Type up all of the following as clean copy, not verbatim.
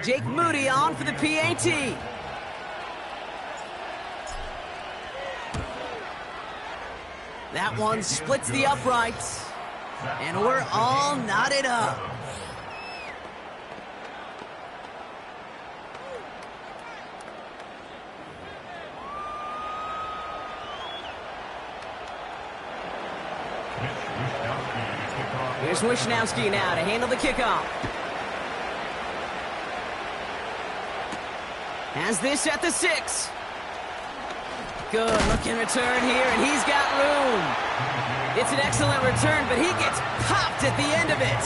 Jake Moody on for the PAT. That one splits the uprights. And we're all knotted up. Here's Wisnowski now to handle the kickoff. Has this at the 6. Good looking return here, and he's got room. It's an excellent return, but he gets popped at the end of it.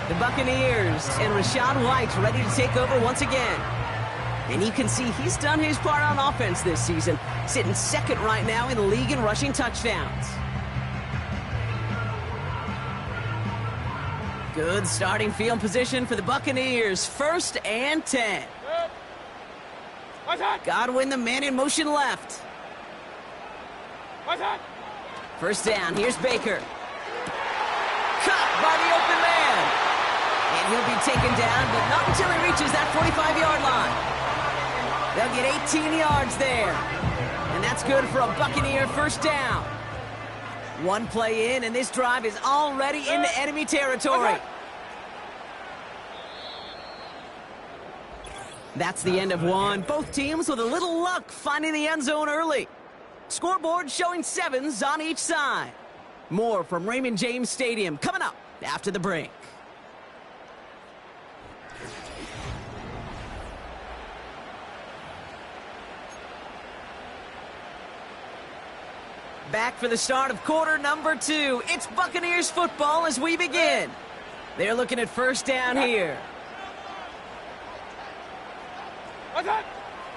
The Buccaneers and Rachaad White ready to take over once again. And you can see he's done his part on offense this season, sitting second right now in the league in rushing touchdowns. Good starting field position for the Buccaneers. 1st and 10. Godwin, the man in motion left. 1st down. Here's Baker. Caught by the open man. And he'll be taken down, but not until he reaches that 45-yard line. They'll get 18 yards there. And that's good for a Buccaneer 1st down. One play in, and this drive is already into enemy territory. That's the end of one. Both teams with a little luck finding the end zone early. Scoreboard showing 7s on each side. More from Raymond James Stadium coming up after the break. Back for the start of quarter number 2. It's Buccaneers football as we begin. They're looking at 1st down here.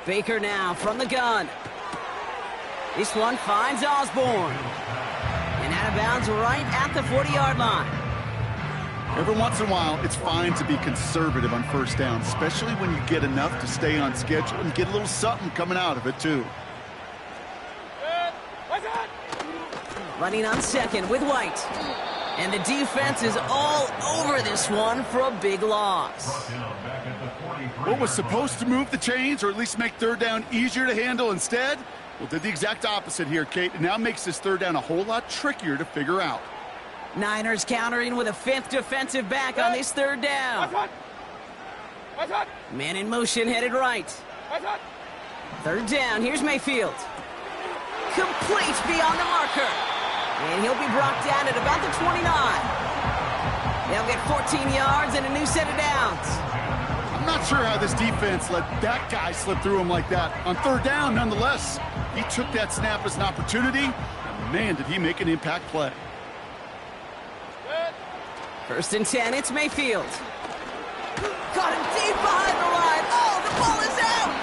Baker now from the gun. This one finds Osborne. And out of bounds right at the 40-yard line. Every once in a while, it's fine to be conservative on 1st down, especially when you get enough to stay on schedule and get a little something coming out of it, too. Running on 2nd with White. And the defense is all over this one for a big loss. What was supposed to move the chains, or at least make 3rd down easier to handle instead? Well, did the exact opposite here, Kate. It now makes this 3rd down a whole lot trickier to figure out. Niners countering with a 5th defensive back on this 3rd down. Man in motion headed right. 3rd down, here's Mayfield. Complete beyond the marker. And he'll be brought down at about the 29. They'll get 14 yards and a new set of downs. I'm not sure how this defense let that guy slip through him like that. On 3rd down, nonetheless, he took that snap as an opportunity, and man, did he make an impact play. 1st and 10, it's Mayfield. Got him deep behind the line. Oh, the ball is out!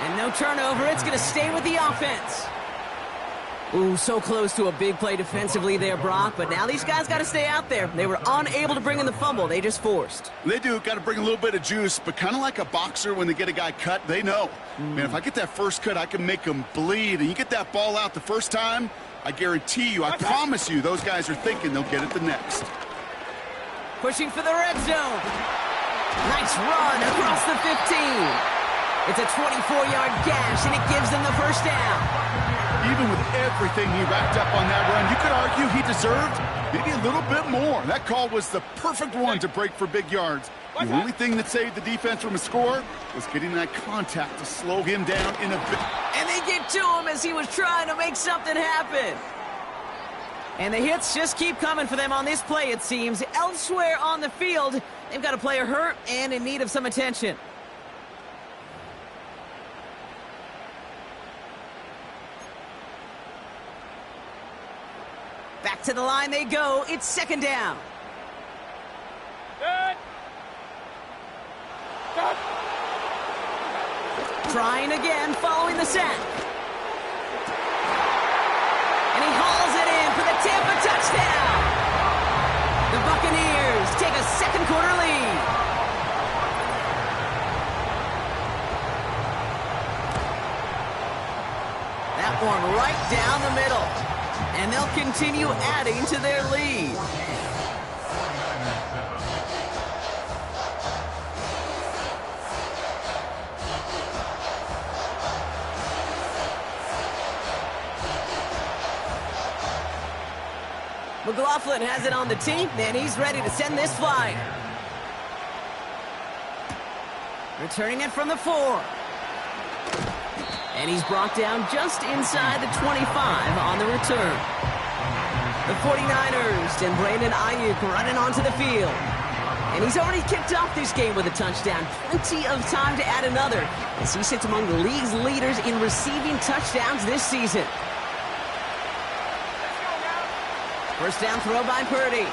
And no turnover, it's going to stay with the offense. Ooh, so close to a big play defensively there, Brock, but now these guys got to stay out there. They were unable to bring in the fumble. They just forced. They do. Got to bring a little bit of juice, but kind of like a boxer when they get a guy cut, they know. Man, if I get that first cut, I can make him bleed. And you get that ball out the first time, I guarantee you, I promise you, those guys are thinking they'll get it the next. Pushing for the red zone. Nice run across the 15. It's a 24-yard gash, and it gives them the 1st down. Even with everything he racked up on that run, you could argue he deserved maybe a little bit more. That call was the perfect one to break for big yards. The only thing that saved the defense from a score was getting that contact to slow him down in a bit. And they get to him as he was trying to make something happen. And the hits just keep coming for them on this play, it seems. Elsewhere on the field, they've got a player hurt and in need of some attention. Back to the line they go. It's 2nd down. Trying again following the sack. And he hauls it in for the Tampa touchdown. The Buccaneers take a 2nd quarter lead. That one right down the middle. And they'll continue adding to their lead. McLaughlin has it on the tee, and he's ready to send this flying. Returning it from the 4. And he's brought down just inside the 25 on the return. The 49ers and Brandon Ayuk running onto the field. And he's already kicked off this game with a touchdown. Plenty of time to add another, as he sits among the league's leaders in receiving touchdowns this season. First down throw by Purdy.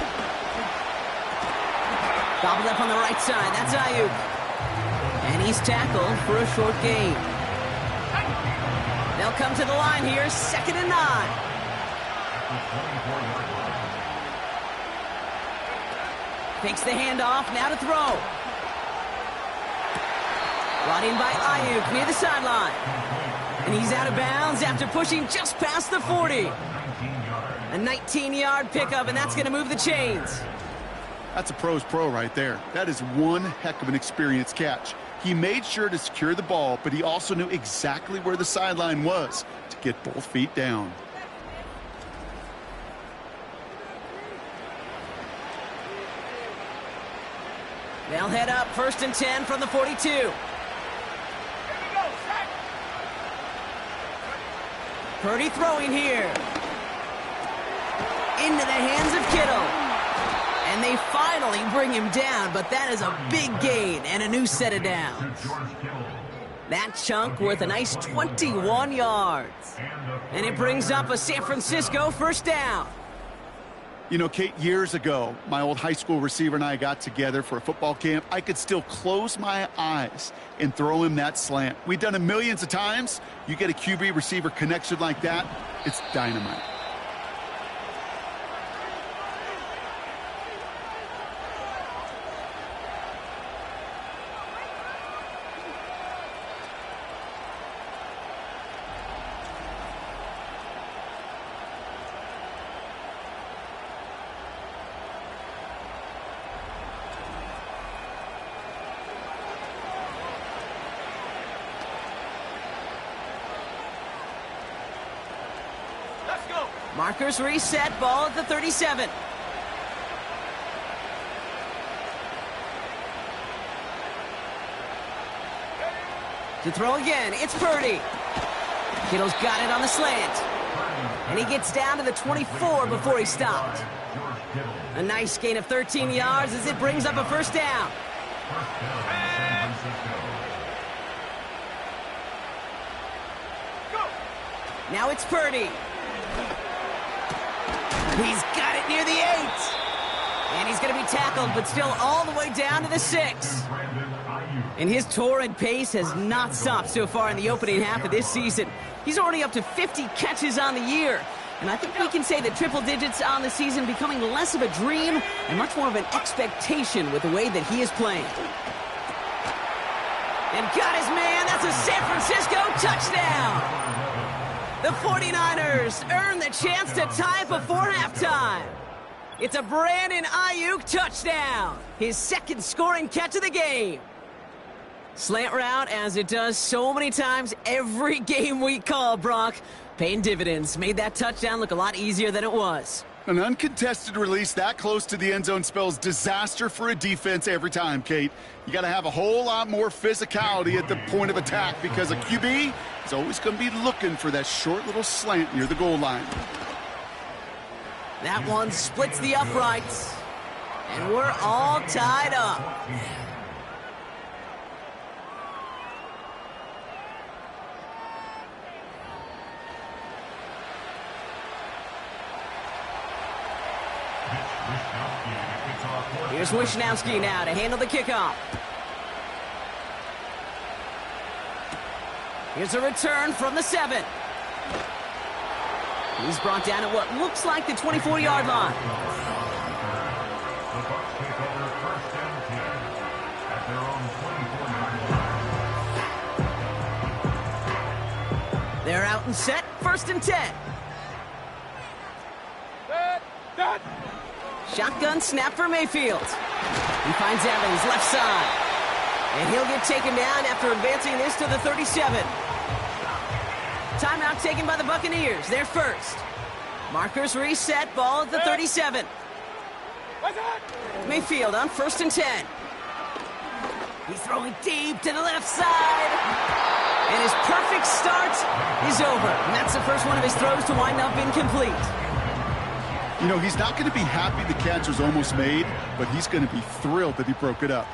Gobbled up on the right side. That's Ayuk. And he's tackled for a short gain. They'll come to the line here, 2nd and 9. Takes the handoff, now to throw. Brought in by Ayuk near the sideline. And he's out of bounds after pushing just past the 40. A 19-yard pickup, and that's going to move the chains. That's a pro's pro right there. That is one heck of an experienced catch. He made sure to secure the ball, but he also knew exactly where the sideline was to get both feet down. They'll head up 1st and 10 from the 42. Purdy throwing here. Into the hands of Kittle. And they finally bring him down, but that is a big gain and a new set of downs. That chunk worth a nice 21 yards. And it brings up a San Francisco first down. You know, Kate, years ago, my old high school receiver and I got together for a football camp. I could still close my eyes and throw him that slant. We've done it millions of times. You get a QB receiver connection like that, it's dynamite. Markers reset, ball at the 37. To throw again, it's Purdy. Kittle's got it on the slant. And he gets down to the 24 before he stopped. A nice gain of 13 yards as it brings up a first down. Now it's Purdy. He's got it near the 8. And he's going to be tackled, but still all the way down to the 6. And his torrid pace has not stopped so far in the opening half of this season. He's already up to 50 catches on the year. And I think we can say that triple digits on the season becoming less of a dream and much more of an expectation with the way that he is playing. And got his man. That's a San Francisco touchdown. The 49ers earn the chance to tie before halftime. It's a Brandon Ayuk touchdown. His 2nd scoring catch of the game. Slant route, as it does so many times every game we call, Brock. Paying dividends. Made that touchdown look a lot easier than it was. An uncontested release that close to the end zone spells disaster for a defense every time, Kate. You got to have a whole lot more physicality at the point of attack because a QB is always going to be looking for that short little slant near the goal line. That one splits the uprights. And we're all tied up. Here's Wishnowski now to handle the kickoff. Here's a return from the 7. He's brought down at what looks like the 24-yard line. They're out and set, 1st and 10. Shotgun snap for Mayfield. He finds Evans left side. And he'll get taken down after advancing this to the 37. Timeout taken by the Buccaneers. They're first. Markers reset, ball at the 37. Mayfield on 1st and 10. He's throwing deep to the left side. And his perfect start is over. And that's the first one of his throws to wind up incomplete. You know, he's not going to be happy the catch was almost made, but he's going to be thrilled that he broke it up.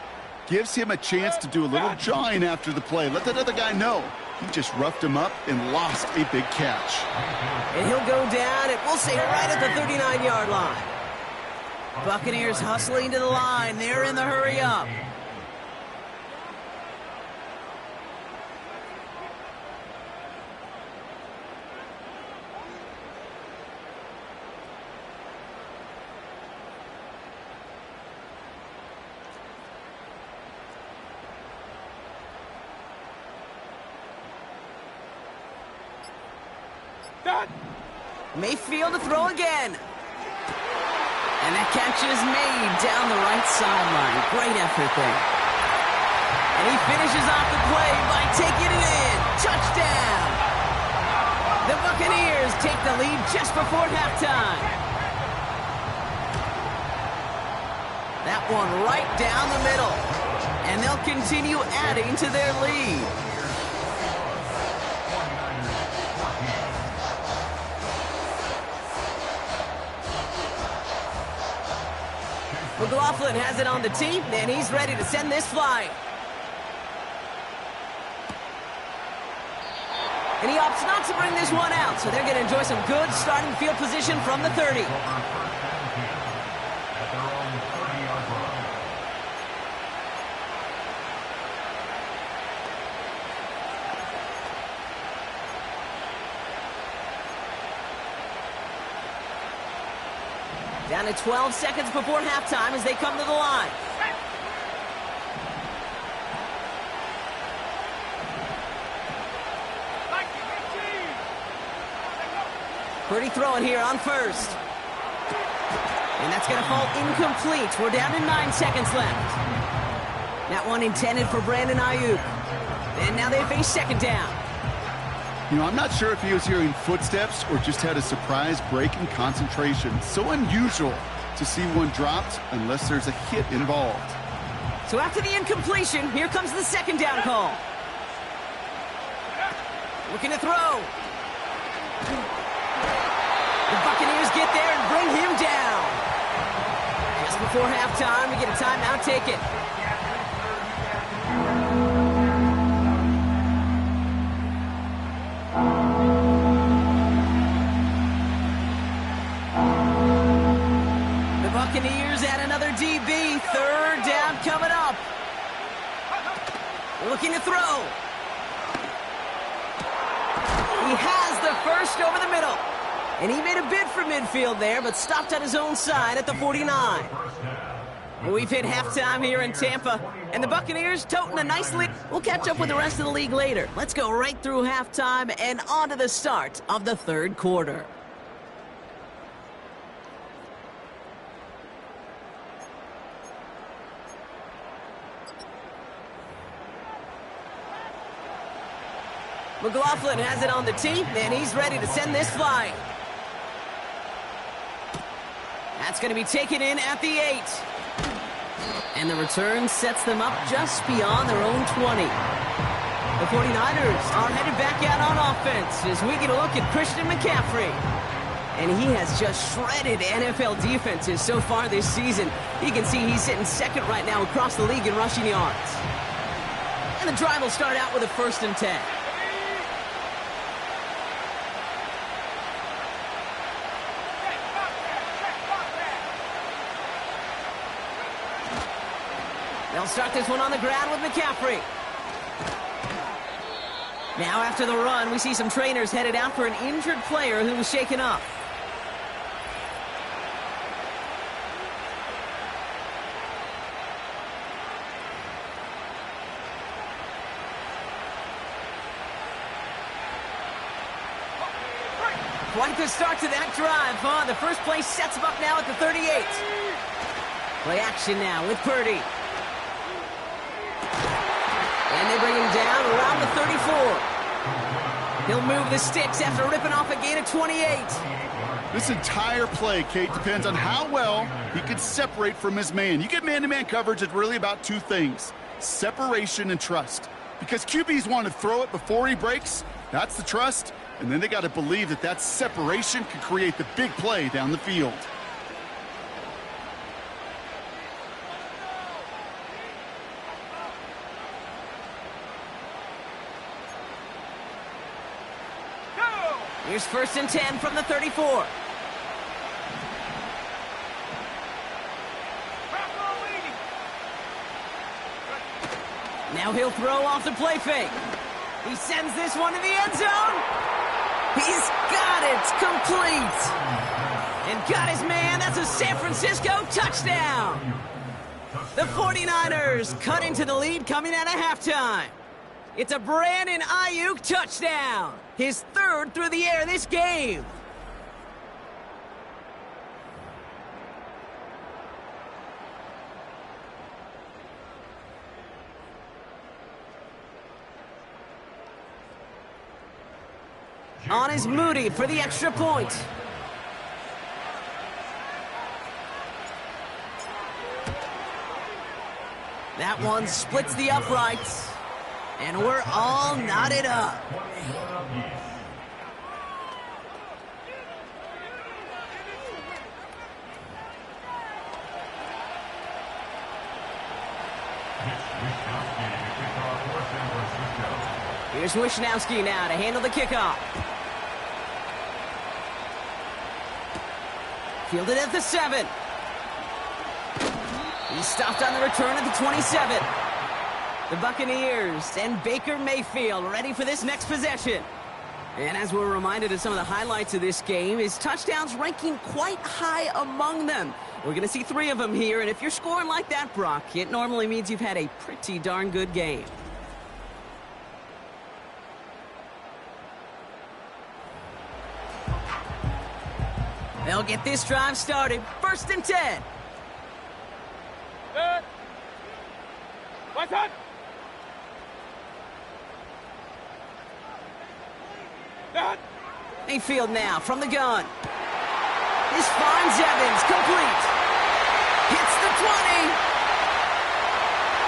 Gives him a chance to do a little jawing after the play. Let that other guy know. He just roughed him up and lost a big catch. And he'll go down, and we'll say right at the 39-yard line. Buccaneers hustling to the line. They're in the hurry up. Mayfield to throw again. And that catch is made down the right sideline. Great effort there. And he finishes off the play by taking it in. Touchdown! The Buccaneers take the lead just before halftime. That one right down the middle. And they'll continue adding to their lead. McLaughlin has it on the tee, and he's ready to send this flying. And he opts not to bring this one out, so they're going to enjoy some good starting field position from the 30. Down to 12 seconds before halftime as they come to the line. Purdy throwing here on 1st. And that's going to fall incomplete. We're down to 9 seconds left. That one intended for Brandon Ayuk. And now they face 2nd down. You know, I'm not sure if he was hearing footsteps or just had a surprise break in concentration. So unusual to see one dropped unless there's a hit involved. So after the incompletion, here comes the 2nd down call. Looking to throw. The Buccaneers get there and bring him down. Just before halftime, we get a timeout, take it. Buccaneers add another DB. 3rd down coming up. Looking to throw. He has the first over the middle. And he made a bid for midfield there, but stopped on his own side at the 49. We've hit halftime here in Tampa, and the Buccaneers toting a nice lead. We'll catch up with the rest of the league later. Let's go right through halftime and on to the start of the 3rd quarter. McLaughlin has it on the tee, and he's ready to send this flying. That's going to be taken in at the 8. And the return sets them up just beyond their own 20. The 49ers are headed back out on offense as we get a look at Christian McCaffrey. And he has just shredded NFL defenses so far this season. You can see he's sitting 2nd right now across the league in rushing yards. And the drive will start out with a 1st and 10. They'll start this one on the ground with McCaffrey. Now after the run, we see some trainers headed out for an injured player who was shaken up. Quite the start to that drive, huh? The first play sets him up now at the 38. Play action now with Purdy. And they bring him down around the 34. He'll move the sticks after ripping off a gain of 28. This entire play, Kate, depends on how well he can separate from his man. You get man-to-man coverage, it's really about two things: separation and trust. Because QBs want to throw it before he breaks, that's the trust, and then they got to believe that that separation can create the big play down the field. Here's 1st and 10 from the 34. Now he'll throw off the play fake. He sends this one to the end zone. He's got it complete. And got his man. That's a San Francisco touchdown. The 49ers cut into the lead coming out of halftime. It's a Brandon Ayuk touchdown. His 3rd through the air this game. On is Moody for the extra point. That one splits the uprights. And we're all knotted up. Here's Wishnowski now to handle the kickoff. Fielded at the 7. He's stopped on the return at the 27. The Buccaneers and Baker Mayfield ready for this next possession. And as we're reminded of some of the highlights of this game, his touchdowns ranking quite high among them. We're going to see 3 of them here, and if you're scoring like that, Brock, it normally means you've had a pretty darn good game. They'll get this drive started. 1st and 10. What's up? Mayfield now from the gun. This finds Evans, complete. Hits the 20.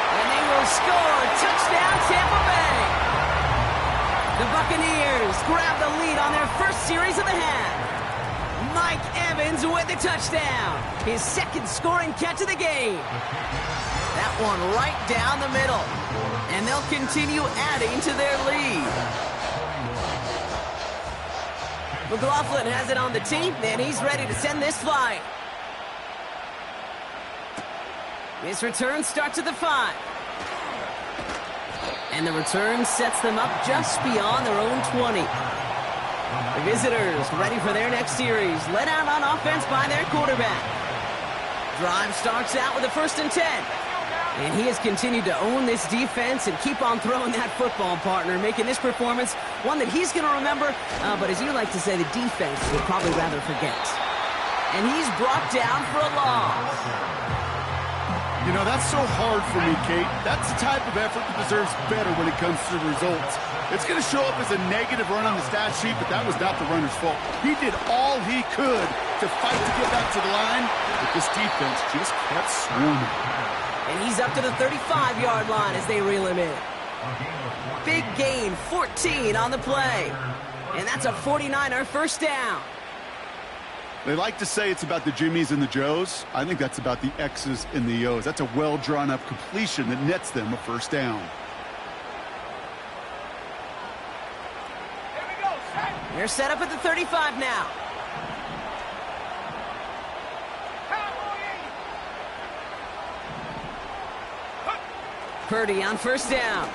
And they will score. Touchdown, Tampa Bay. The Buccaneers grab the lead on their first series of the half. Mike Evans with the touchdown. His 2nd scoring catch of the game. That one right down the middle. And they'll continue adding to their lead. McLaughlin has it on the tee, and he's ready to send this flying. His return starts at the 5. And the return sets them up just beyond their own 20. The visitors ready for their next series, led out on offense by their quarterback. Drive starts out with a 1st and 10. And he has continued to own this defense and keep on throwing that football, partner, making this performance one that he's going to remember, but as you like to say, the defense would probably rather forget. And he's brought down for a loss. You know, that's so hard for me, Kate. That's the type of effort that deserves better when it comes to the results. It's going to show up as a negative run on the stat sheet, but that was not the runner's fault. He did all he could to fight to get back to the line, but this defense just kept swarming. And he's up to the 35-yard line as they reel him in. Big gain, 14 on the play. And that's a 49er 1st down. They like to say it's about the Jimmies and the Joes. I think that's about the X's and the O's. That's a well-drawn-up completion that nets them a 1st down. They're set up at the 35 now. Purdy on 1st down.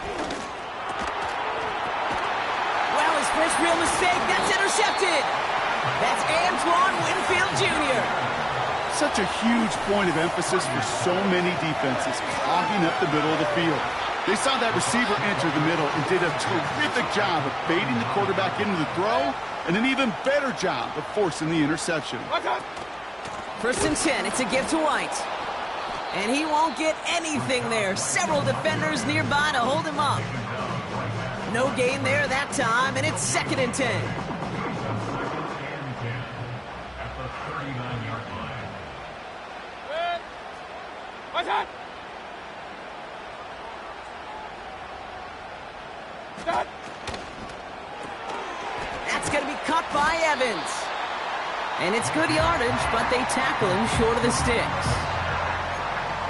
Well, his first real mistake, that's intercepted. That's Antoine Winfield Jr. Such a huge point of emphasis for so many defenses, clogging up the middle of the field. They saw that receiver enter the middle and did a terrific job of baiting the quarterback into the throw, and an even better job of forcing the interception. 1st and 10, it's a give to White. And he won't get anything there. Several defenders nearby to hold him up. No gain there that time, and it's 2nd and 10. At the 39-yard line. What's that? That's going to be cut by Evans. And it's good yardage, but they tackle him short of the sticks.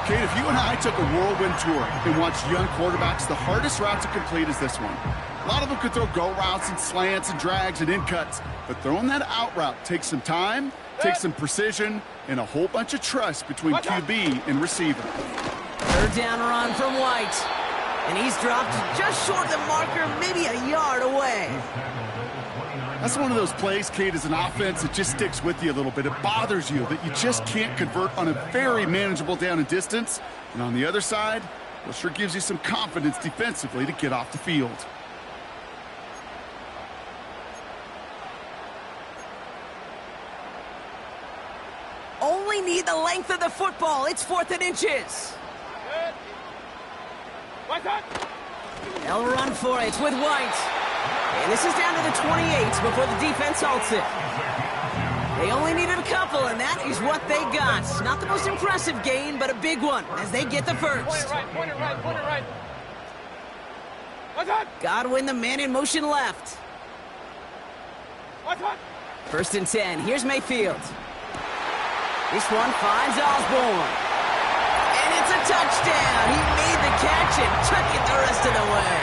Kate, if you and I took a whirlwind tour and watched young quarterbacks, the hardest route to complete is this one. A lot of them could throw go routes and slants and drags and in cuts, but throwing that out route takes some time, takes some precision, and a whole bunch of trust between QB and receiver. 3rd down run from White. And he's dropped just short of the marker, maybe a yard away. That's one of those plays, Kate, as an offense that just sticks with you a little bit. It bothers you that you just can't convert on a very manageable down and distance. And on the other side, it sure gives you some confidence defensively to get off the field. Only need the length of the football. It's 4th and inches. They'll run for it with White. And this is down to the 28 before the defense halts it. They only needed a couple, and that is what they got. Not the most impressive gain, but a big one as they get the first. Point it right. What's that? Godwin, the man in motion left. What's that? 1st and 10. Here's Mayfield. This one finds Osborne. And it's a touchdown. He made the catch and took it the rest of the way.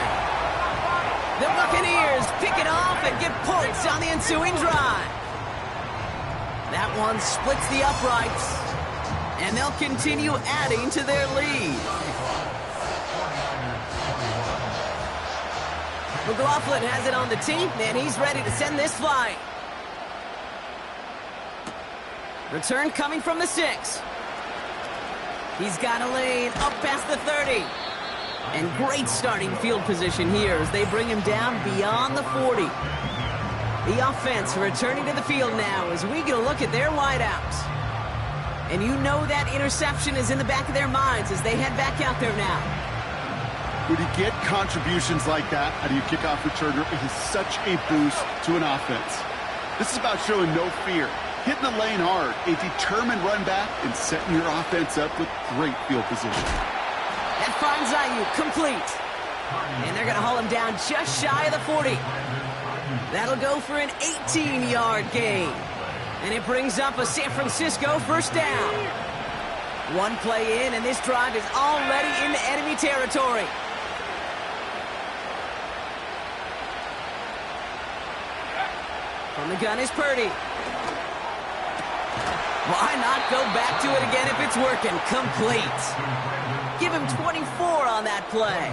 The Buccaneers pick it off and get points on the ensuing drive. That one splits the uprights, and they'll continue adding to their lead. McLaughlin has it on the team, and he's ready to send this flight. Return coming from the 6. He's got a lane up past the 30. And great starting field position here as they bring him down beyond the 40. The offense returning to the field now as we get a look at their wideouts. And you know that interception is in the back of their minds as they head back out there now. When you get contributions like that out of your kickoff returner, it is such a boost to an offense. This is about showing no fear, hitting the lane hard, a determined run back, and setting your offense up with great field position. That finds Ayuk complete. And they're going to haul him down just shy of the 40. That'll go for an 18-yard gain. And it brings up a San Francisco 1st down. One play in, and this drive is already into enemy territory. From the gun is Purdy. Why not go back to it again if it's working? Complete. Give him 24 on that play.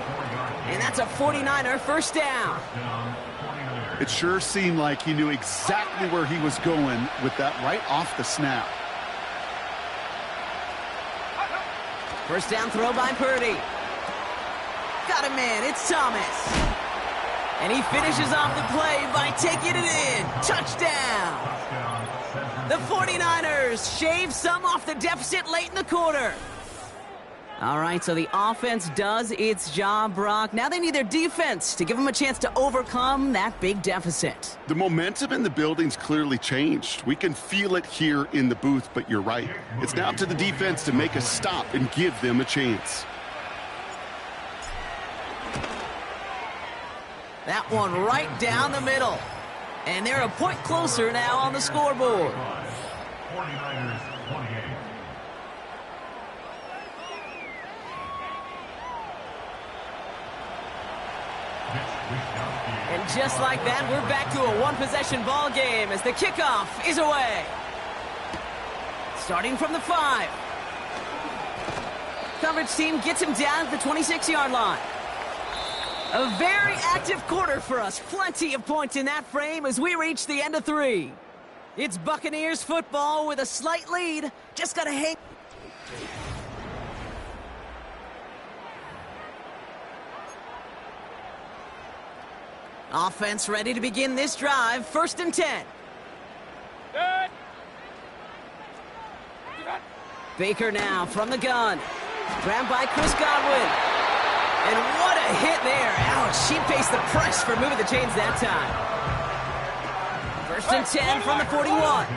And that's a 49er 1st down. It sure seemed like he knew exactly where he was going with that right off the snap. 1st down throw by Purdy. Got a man, it's Thomas. And he finishes off the play by taking it in. Touchdown. The 49ers shave some off the deficit late in the quarter. All right, so the offense does its job, Brock. Now they need their defense to give them a chance to overcome that big deficit. The momentum in the building's clearly changed. We can feel it here in the booth, but you're right. It's now up to the defense to make a stop and give them a chance. That one right down the middle. And they're a point closer now on the scoreboard. 49ers 28. And just like that, we're back to a one-possession ball game as the kickoff is away. Starting from the 5. Coverage team gets him down at the 26-yard line. A very active quarter for us. Plenty of points in that frame as we reach the end of 3. It's Buccaneers football with a slight lead. Just got to hang. Offense ready to begin this drive. 1st and 10. Baker now from the gun. Grabbed by Chris Godwin. And what a a hit there. Ouch, she faced the press for moving the chains that time. First and 10 from the 41.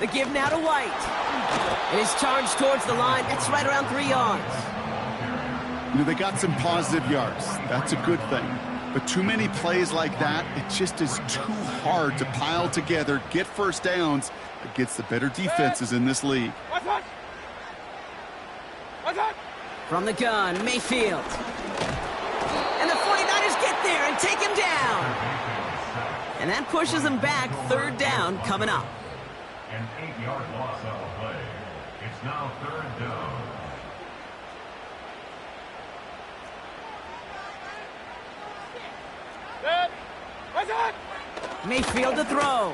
The give now to White. And his charge towards the line. That's right around 3 yards. You know, they got some positive yards. That's a good thing. But too many plays like that, it just is too hard to pile together, get first downs against the better defenses in this league. From the gun, Mayfield. And the 49ers get there and take him down. And that pushes them back. Third down coming up. An 8-yard loss on the play. It's now third down. Mayfield to throw.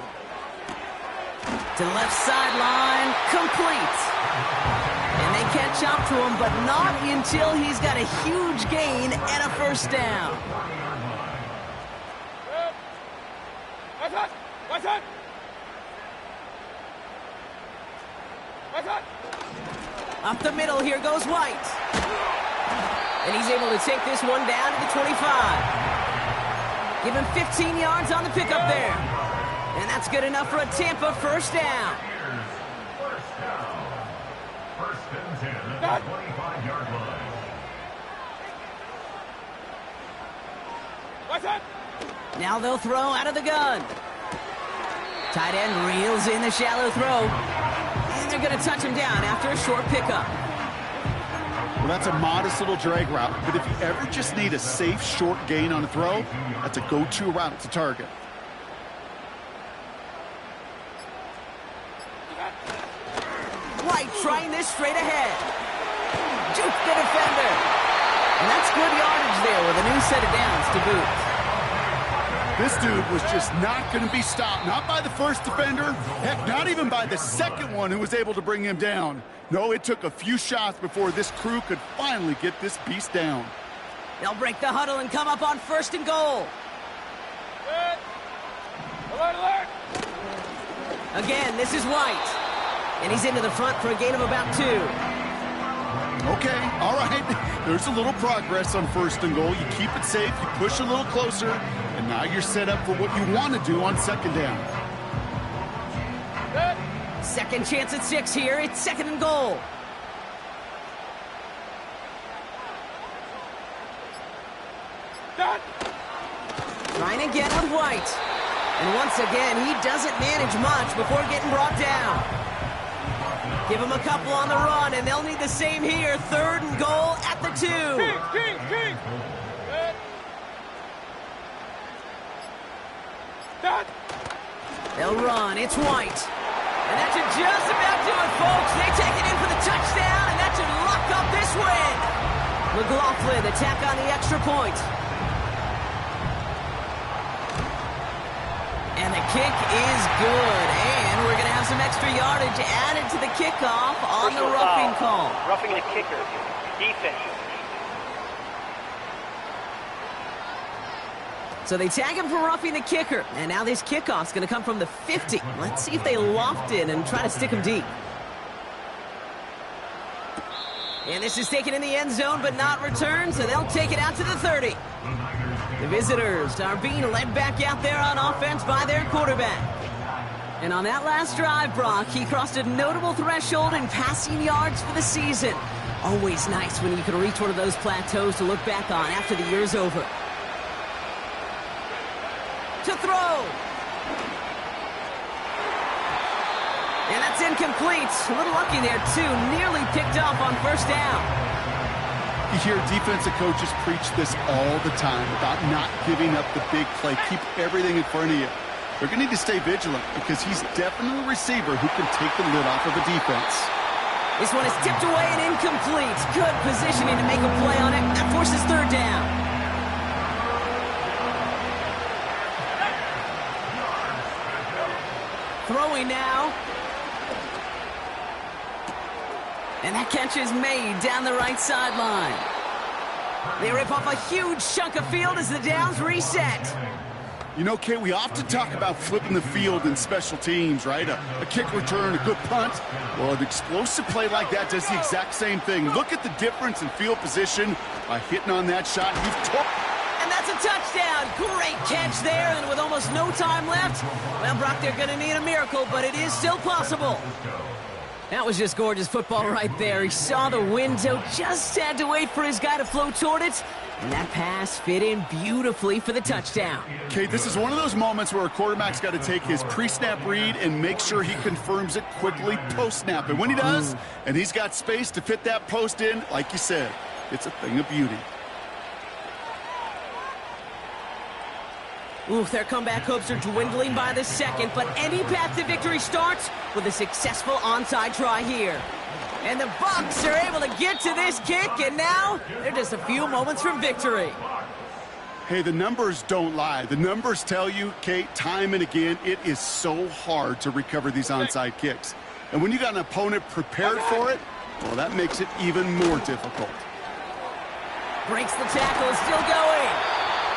To the left sideline, complete. And they catch up to him, but not until he's got a huge gain and a first down. Up the middle, here goes White. And he's able to take this one down to the 25. Give him 15 yards on the pickup there. And that's good enough for a Tampa first down. First down. First and 10 at the 25-yard line. Now they'll throw out of the gun. Tight end reels in the shallow throw. And they're going to touch him down after a short pickup. Well, that's a modest little drag route, but if you ever just need a safe, short gain on a throw, that's a go-to route to target. White trying this straight ahead. Juke the defender. And that's good yardage there with a new set of downs to boot. This dude was just not going to be stopped, not by the first defender, heck, not even by the second one who was able to bring him down. No, it took a few shots before this crew could finally get this beast down. They'll break the huddle and come up on first and goal. Alert, alert! Again, this is White. And he's into the front for a gain of about 2. Okay, all right. There's a little progress on first and goal. You keep it safe, you push a little closer, and now you're set up for what you want to do on second down. Second chance at 6 here. It's second and goal. Trying again with White. And once again, he doesn't manage much before getting brought down. Give him a couple on the run, and they'll need the same here. Third and goal at the 2. King. They'll run. It's White. And that should just about do it, folks. They take it in for the touchdown, and that should lock up this win. McLaughlin, the tack on the extra point. And the kick is good. And we're going to have some extra yardage added to the kickoff on the roughing call. Roughing the kicker. Defense. So they tag him for roughing the kicker. And now this kickoff's going to come from the 50. Let's see if they loft it and try to stick him deep. And this is taken in the end zone but not returned, so they'll take it out to the 30. The visitors are being led back out there on offense by their quarterback. And on that last drive, Brock, he crossed a notable threshold in passing yards for the season. Always nice when you can reach one of those plateaus to look back on after the year's over. To throw. And that's incomplete. A little lucky there, too. Nearly picked off on first down. You hear defensive coaches preach this all the time about not giving up the big play. Keep everything in front of you. They're going to need to stay vigilant because he's definitely a receiver who can take the lid off of a defense. This one is tipped away and incomplete. Good positioning to make a play on it. That forces third down. Throwing now. And that catch is made down the right sideline. They rip off a huge chunk of field as the downs reset. You know, Kate, we often talk about flipping the field in special teams, right? A kick return, a good punt. Well, an explosive play like that does the exact same thing. Look at the difference in field position by hitting on that shot. And that's a touchdown. Great catch there, and with almost no time left, well, Brock, they're going to need a miracle, but it is still possible. That was just gorgeous football right there. He saw the window, just had to wait for his guy to float toward it, and that pass fit in beautifully for the touchdown. Okay, this is one of those moments where a quarterback's got to take his pre-snap read and make sure he confirms it quickly post-snap. And when he does, and he's got space to fit that post in, like you said, it's a thing of beauty. Oof, their comeback hopes are dwindling by the second, but any path to victory starts with a successful onside try here. And the Bucs are able to get to this kick, and now they're just a few moments from victory. Hey, the numbers don't lie. The numbers tell you, Kate, time and again, it is so hard to recover these onside kicks. And when you got an opponent prepared for it, well, that makes it even more difficult. Breaks the tackle, is still going.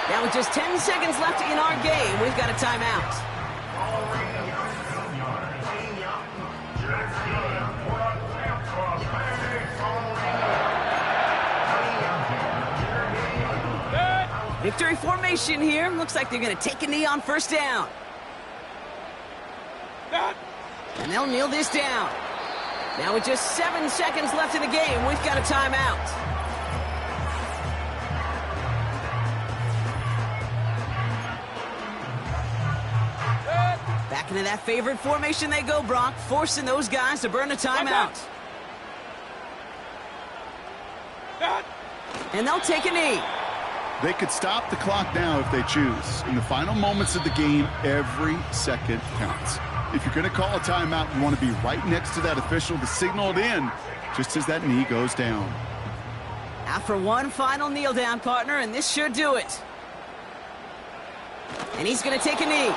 Now with just 10 seconds left in our game, we've got a timeout. Victory formation here. Looks like they're going to take a knee on first down. And they'll kneel this down. Now with just 7 seconds left in the game, we've got a timeout. Back into that favorite formation they go, Brock, forcing those guys to burn a timeout. And they'll take a knee. They could stop the clock now if they choose. In the final moments of the game, every second counts. If you're going to call a timeout, you want to be right next to that official to signal it in just as that knee goes down. After one final kneel down, partner, and this should do it. And he's going to take a knee.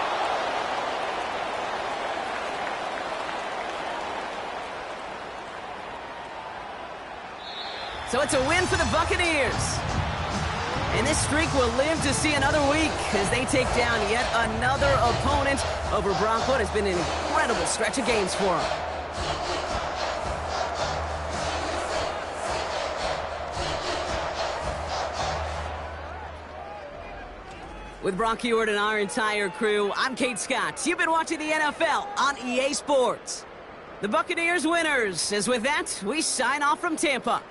So it's a win for the Buccaneers. And this streak will live to see another week as they take down yet another opponent over Brock. What has been an incredible stretch of games for them. With Brock Ewart and our entire crew, I'm Kate Scott. You've been watching the NFL on EA Sports. The Buccaneers winners, as with that, we sign off from Tampa.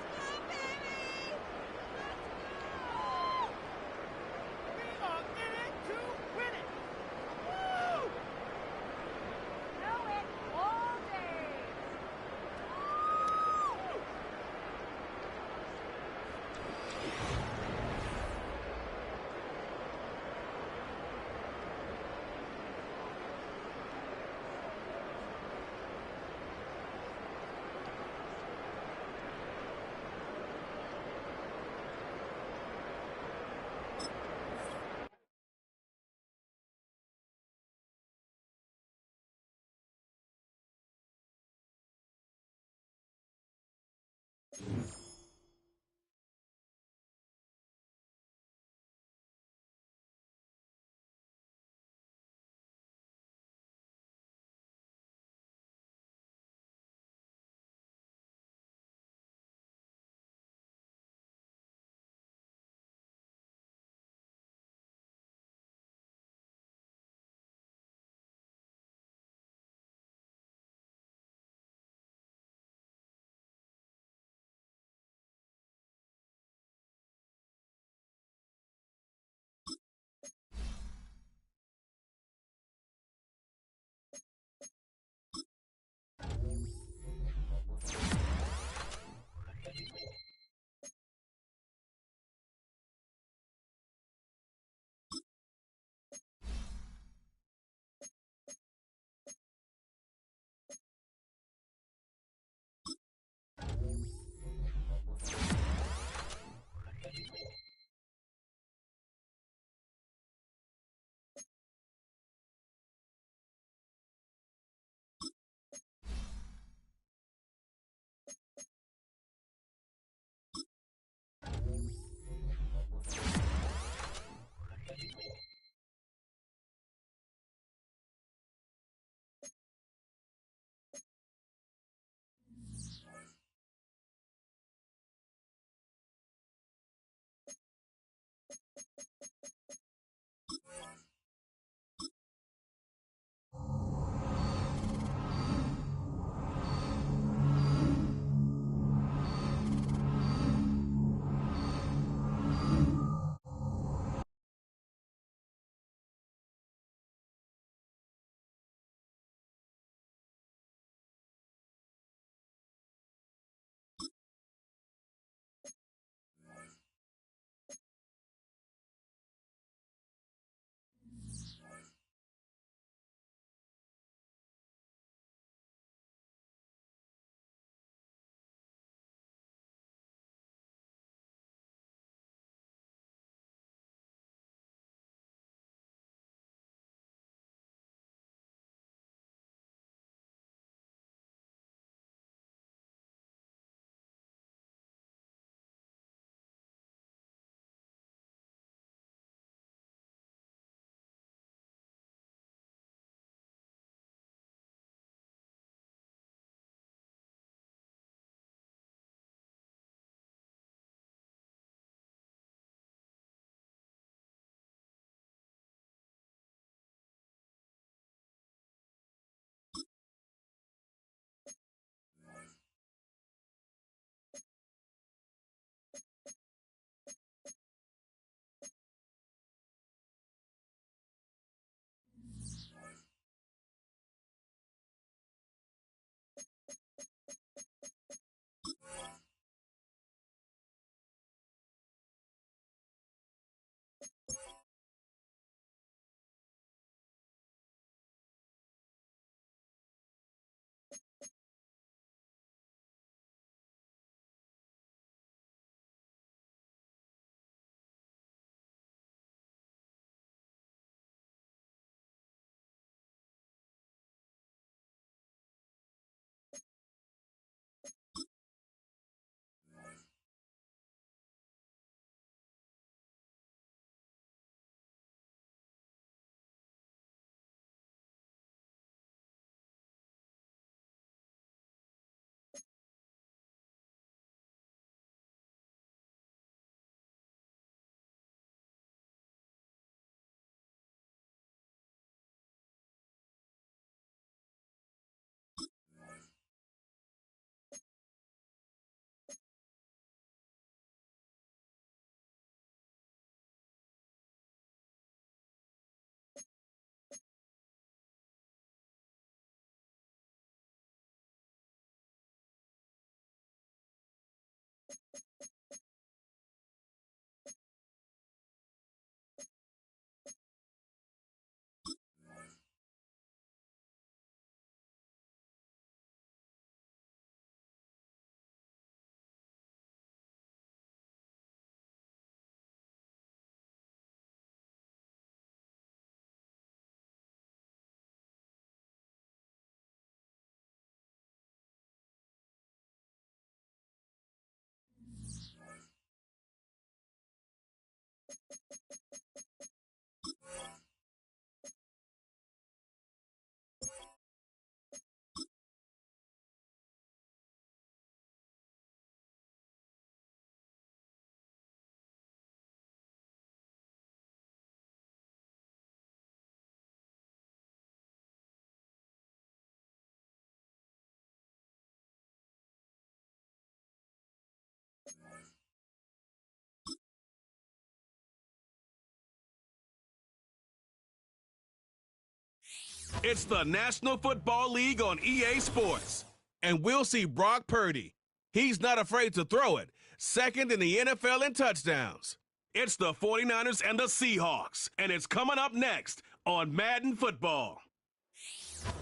It's the National Football League on EA Sports. And we'll see Brock Purdy. He's not afraid to throw it. Second in the NFL in touchdowns. It's the 49ers and the Seahawks. And it's coming up next on Madden Football.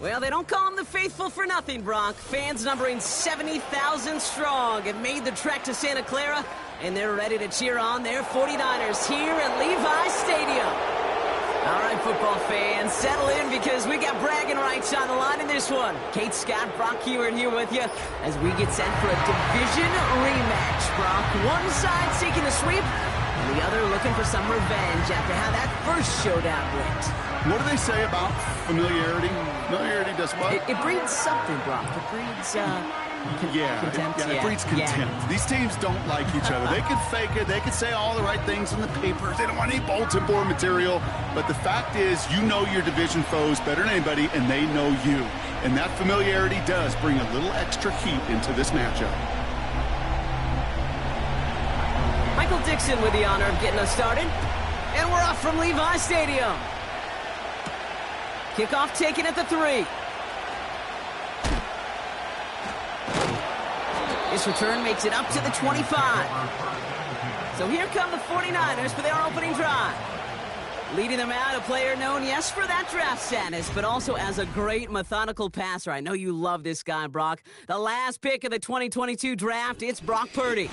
Well, they don't call them the faithful for nothing, Brock. Fans numbering 70,000 strong have made the trek to Santa Clara, and they're ready to cheer on their 49ers here at Levi Stadium. All right, football fans, settle in because we got bragging rights on the line in this one. Kate Scott, Brock Hewitt here with you as we get set for a division rematch. Brock, one side seeking a sweep, and the other looking for some revenge after how that first showdown went. What do they say about familiarity? Familiarity does what? It breeds something, Brock. It breeds, contempt. It breeds contempt. Yeah. These teams don't like each other. They can fake it. They can say all the right things in the papers. They don't want any bulletin board material. But the fact is, you know your division foes better than anybody, and they know you. And that familiarity does bring a little extra heat into this matchup. Michael Dixon with the honor of getting us started. And we're off from Levi Stadium. Kickoff taken at the 3. This return makes it up to the 25. So here come the 49ers for their opening drive. Leading them out, a player known, yes, for that draft status, but also as a great methodical passer. I know you love this guy, Brock. The last pick of the 2022 draft, it's Brock Purdy.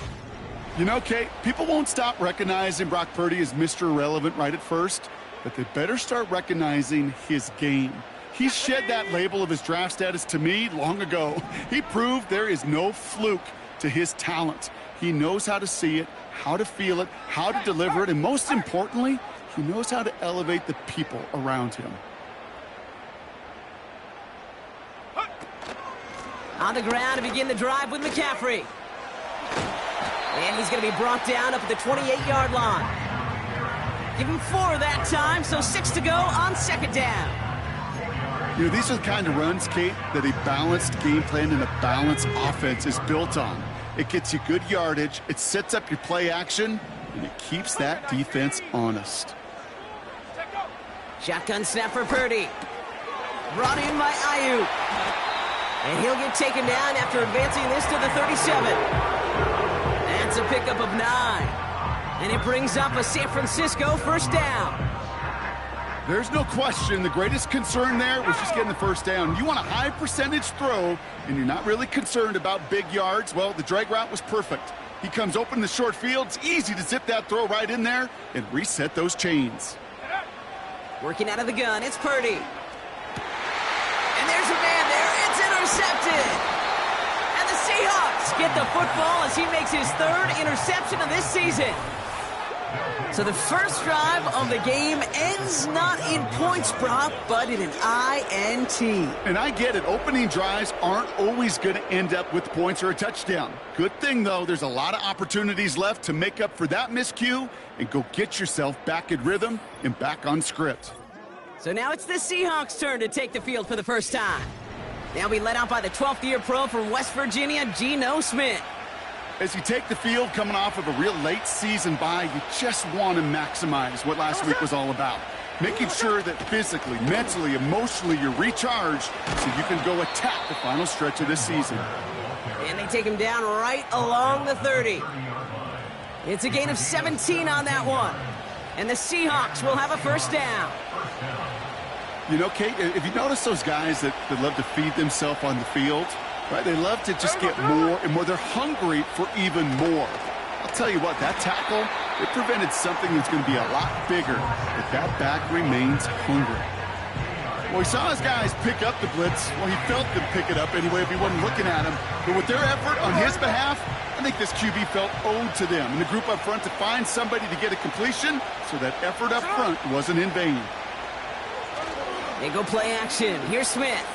You know, Kate, people won't stop recognizing Brock Purdy as Mr. Irrelevant right at first, but they better start recognizing his game. He shed that label of his draft status to me long ago. He proved there is no fluke to his talent. He knows how to see it, how to feel it, how to deliver it, and most importantly, he knows how to elevate the people around him. On the ground to begin the drive with McCaffrey. And he's going to be brought down up at the 28-yard line. Give him 4 that time, so 6 to go on second down. You know, these are the kind of runs, Kate, that a balanced game plan and a balanced offense is built on. It gets you good yardage, it sets up your play action, and it keeps that defense honest. Shotgun snap for Purdy. Brought in by Ayuk. And he'll get taken down after advancing this to the 37. That's a pickup of 9. And it brings up a San Francisco first down. There's no question the greatest concern there was just getting the first down. You want a high percentage throw, and you're not really concerned about big yards. Well, the drag route was perfect. He comes open in the short field. It's easy to zip that throw right in there and reset those chains. Working out of the gun, it's Purdy. And there's a man there. It's intercepted. And the Seahawks get the football as he makes his 3rd interception of this season. So the first drive of the game ends not in points, Brock, but in an INT. And I get it. Opening drives aren't always going to end up with points or a touchdown. Good thing, though, there's a lot of opportunities left to make up for that miscue and go get yourself back in rhythm and back on script. So now it's the Seahawks' turn to take the field for the first time. They'll be led out by the 12th-year pro from West Virginia, Geno Smith. As you take the field coming off of a real late season bye, you just want to maximize what last week was all about. Making sure that physically, mentally, emotionally, you're recharged so you can go attack the final stretch of this season. And they take him down right along the 30. It's a gain of 17 on that one. And the Seahawks will have a first down. You know, Kate, if you notice those guys that love to feed themselves on the field, right? They love to just get more and more. They're hungry for even more. I'll tell you what, that tackle, it prevented something that's going to be a lot bigger, but that back remains hungry. Well, he saw his guys pick up the blitz. Well, he felt them pick it up anyway if he wasn't looking at him. But with their effort on his behalf, I think this QB felt owed to them and the group up front to find somebody to get a completion, so that effort up front wasn't in vain. They go play action. Here's Smith.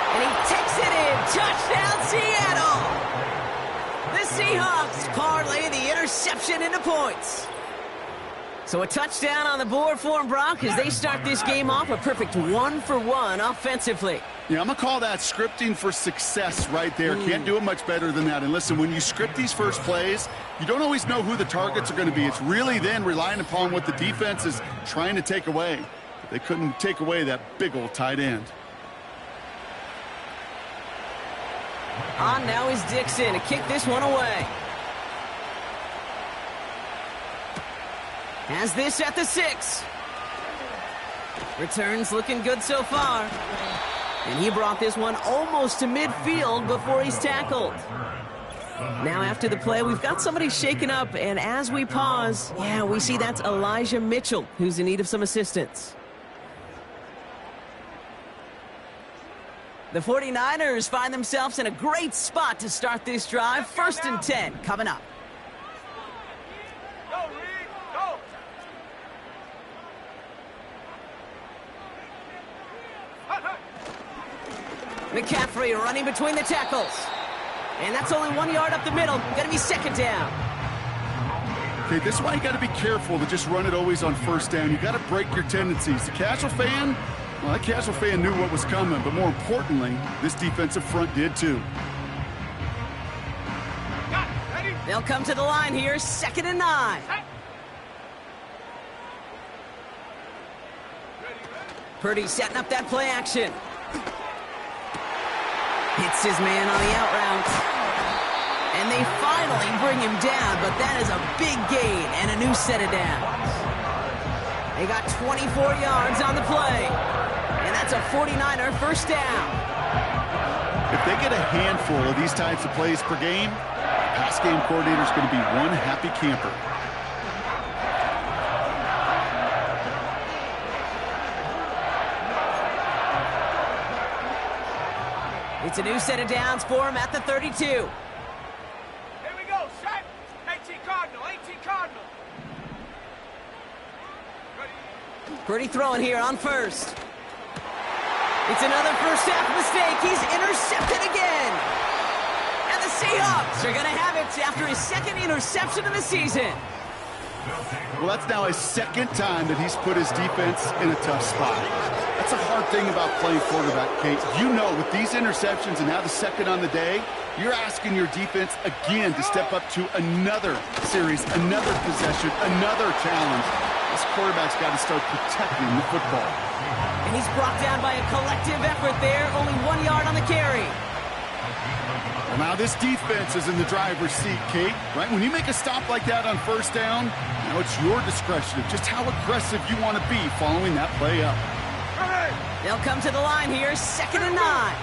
And he takes it in. Touchdown, Seattle. The Seahawks parlay the interception into points. So a touchdown on the board for them, Brock, as they start this game off a perfect 1-for-1 offensively. Yeah, I'm going to call that scripting for success right there. Can't do it much better than that. And listen, when you script these first plays, you don't always know who the targets are going to be. It's really then relying upon what the defense is trying to take away. They couldn't take away that big old tight end. On now is Dixon to kick this one away. Has this at the 6. Returns looking good so far. And he brought this one almost to midfield before he's tackled. Now after the play, we've got somebody shaken up, and as we pause, yeah, we see that's Elijah Mitchell, who's in need of some assistance. The 49ers find themselves in a great spot to start this drive. 1st and 10 coming up. Go, Reed, go. McCaffrey running between the tackles. And that's only 1 yard up the middle. Gonna be 2nd down. Okay, this is why you got to be careful to just run it always on 1st down. You got to break your tendencies. The casual fan, well, that casual fan knew what was coming, but more importantly, this defensive front did too. They'll come to the line here, 2nd and 9. Purdy setting up that play action. Hits his man on the out route. And they finally bring him down, but that is a big gain and a new set of downs. They got 24 yards on the play. And that's a 49er 1st down. If they get a handful of these types of plays per game, pass game coordinator is going to be one happy camper. It's a new set of downs for him at the 32. Here we go, set. 18 Cardinal, 18 Cardinal. Purdy throwing here on 1st. It's another 1st half mistake. He's intercepted again. And the Seahawks are going to have it after his 2nd interception of the season. Well, that's now his 2nd time that he's put his defense in a tough spot. That's a hard thing about playing quarterback, Kate. You know, with these interceptions and now the 2nd on the day, you're asking your defense again to step up to another series, another possession, another challenge. This quarterback's got to start protecting the football. And he's brought down by a collective effort there, only 1 yard on the carry. Well, now this defense is in the driver's seat, Kate, right? When you make a stop like that on 1st down, you know, it's your discretion of just how aggressive you want to be following that play up. They'll come to the line here, 2nd and 9.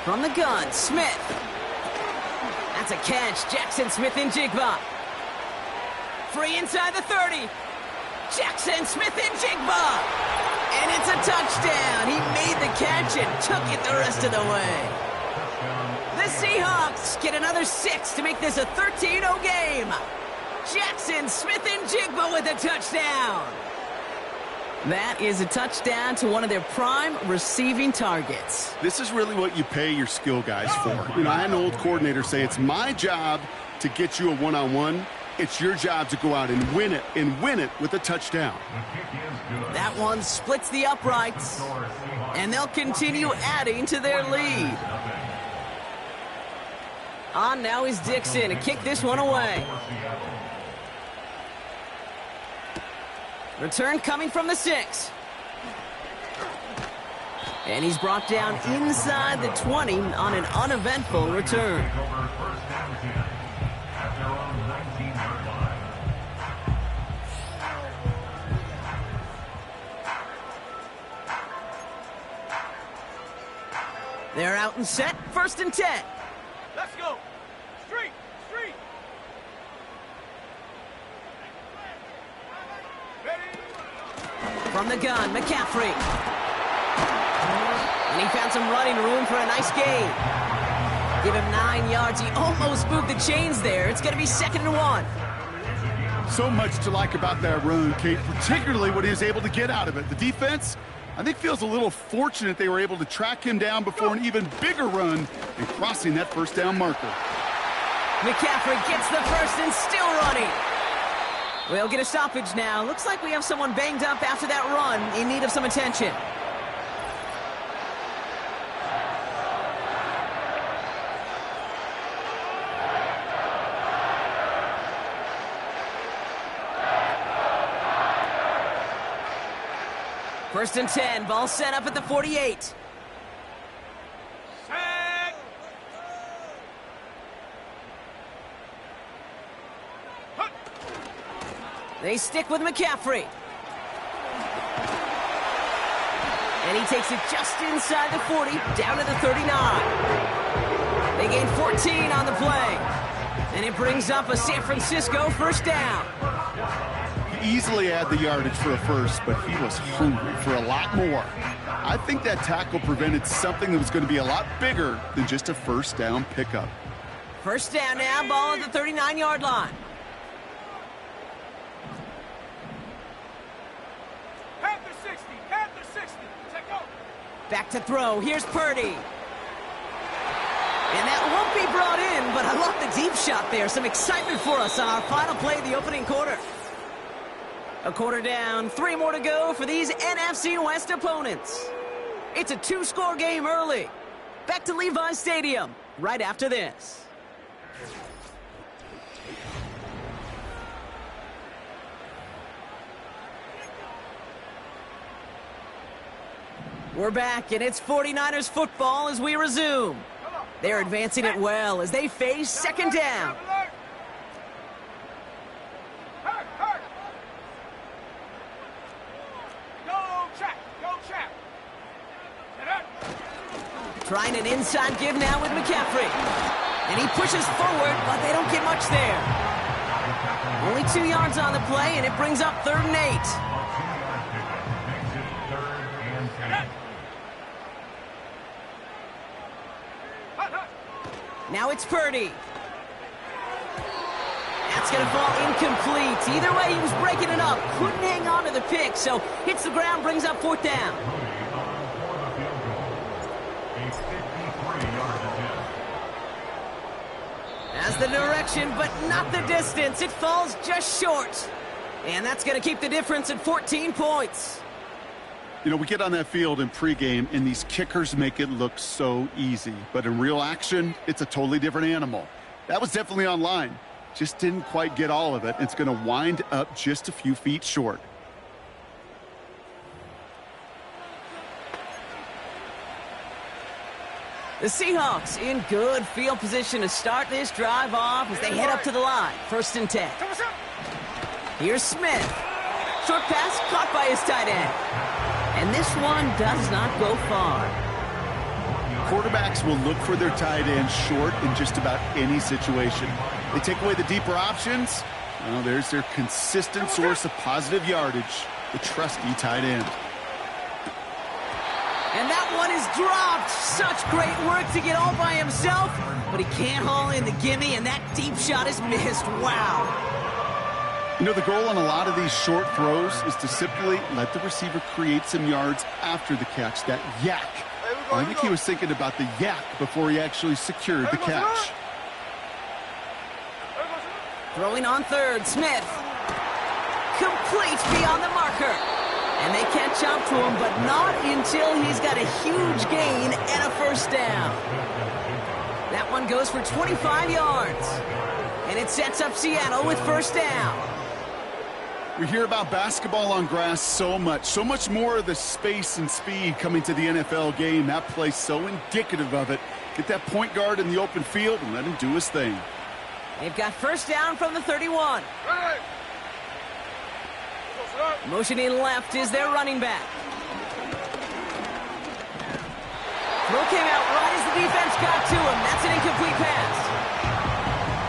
From the gun, Smith. That's a catch. Jackson Smith-Njigba. Free inside the 30. Jackson Smith-Njigba. And it's a touchdown. He made the catch and took it the rest of the way. The Seahawks get another 6 to make this a 13-0 game. Jackson Smith-Njigba with a touchdown. That is a touchdown to one of their prime receiving targets. This is really what you pay your skill guys for. You know, I had an old coordinator say it's my job to get you a one-on-one. It's your job to go out and win it with a touchdown. That one splits the uprights, and they'll continue adding to their lead. On now is Dixon to kick this one away. Return coming from the 6. And he's brought down inside the 20 on an uneventful return. They're out and set, 1st and 10. Let's go. Street. From the gun, McCaffrey. And he found some running room for a nice gain. Give him 9 yards. He almost moved the chains there. It's going to be 2nd and 1. So much to like about that run, Kate, particularly what he was able to get out of it. The defense, I think, feels a little fortunate they were able to track him down before an even bigger run and crossing that 1st down marker. McCaffrey gets the 1st and still running. We'll get a stoppage now. Looks like we have someone banged up after that run in need of some attention. First and 10, ball set up at the 48. Set. Hut. They stick with McCaffrey. And he takes it just inside the 40, down to the 39. They gain 14 on the play. And it brings up a San Francisco first down. He easily had the yardage for a first, but he was hungry for a lot more. I think that tackle prevented something that was going to be a lot bigger than just a first down pickup. First down now, ball at the 39-yard line. Panther 60. Panther 60. Take over. Back to throw. Here's Purdy. And that won't be brought in, but I love the deep shot there. Some excitement for us on our final play of the opening quarter. A quarter down, 3 more to go for these NFC West opponents. It's a 2-score game early. Back to Levi's Stadium right after this. We're back, and it's 49ers football as we resume. They're advancing it well as they face second down. Trying an inside give now with McCaffrey. And he pushes forward, but they don't get much there. Only 2 yards on the play, and it brings up 3rd and 8. Now it's Purdy. That's going to fall incomplete. Either way, he was breaking it up. Couldn't hang on to the pick, so hits the ground, brings up 4th down. Has the direction, but not the distance. It falls just short. And that's going to keep the difference at 14 points. You know, we get on that field in pregame, and these kickers make it look so easy. But in real action, it's a totally different animal. That was definitely on line. Just didn't quite get all of it. It's going to wind up just a few feet short. The Seahawks in good field position to start this drive off as they head up to the line. 1st and 10. Here's Smith. Short pass caught by his tight end. And this one does not go far. Quarterbacks will look for their tight end short in just about any situation. They take away the deeper options. Well, there's their consistent source of positive yardage, the trusty tight end. And that one is dropped. Such great work to get all by himself. But he can't haul in the gimme, and that deep shot is missed. Wow. You know, the goal on a lot of these short throws is to simply let the receiver create some yards after the catch, that yak. I think he was thinking about the yak before he actually secured the catch. Throwing on 3rd, Smith. Complete beyond the marker. And they catch up to him, but not until he's got a huge gain and a first down. That one goes for 25 yards. And it sets up Seattle with first down. We hear about basketball on grass so much more of the space and speed coming to the NFL game. That play's so indicative of it. Get that point guard in the open field and let him do his thing. They've got first down from the 31. Motioning left is their running back. Throw came out right as the defense got to him. That's an incomplete pass.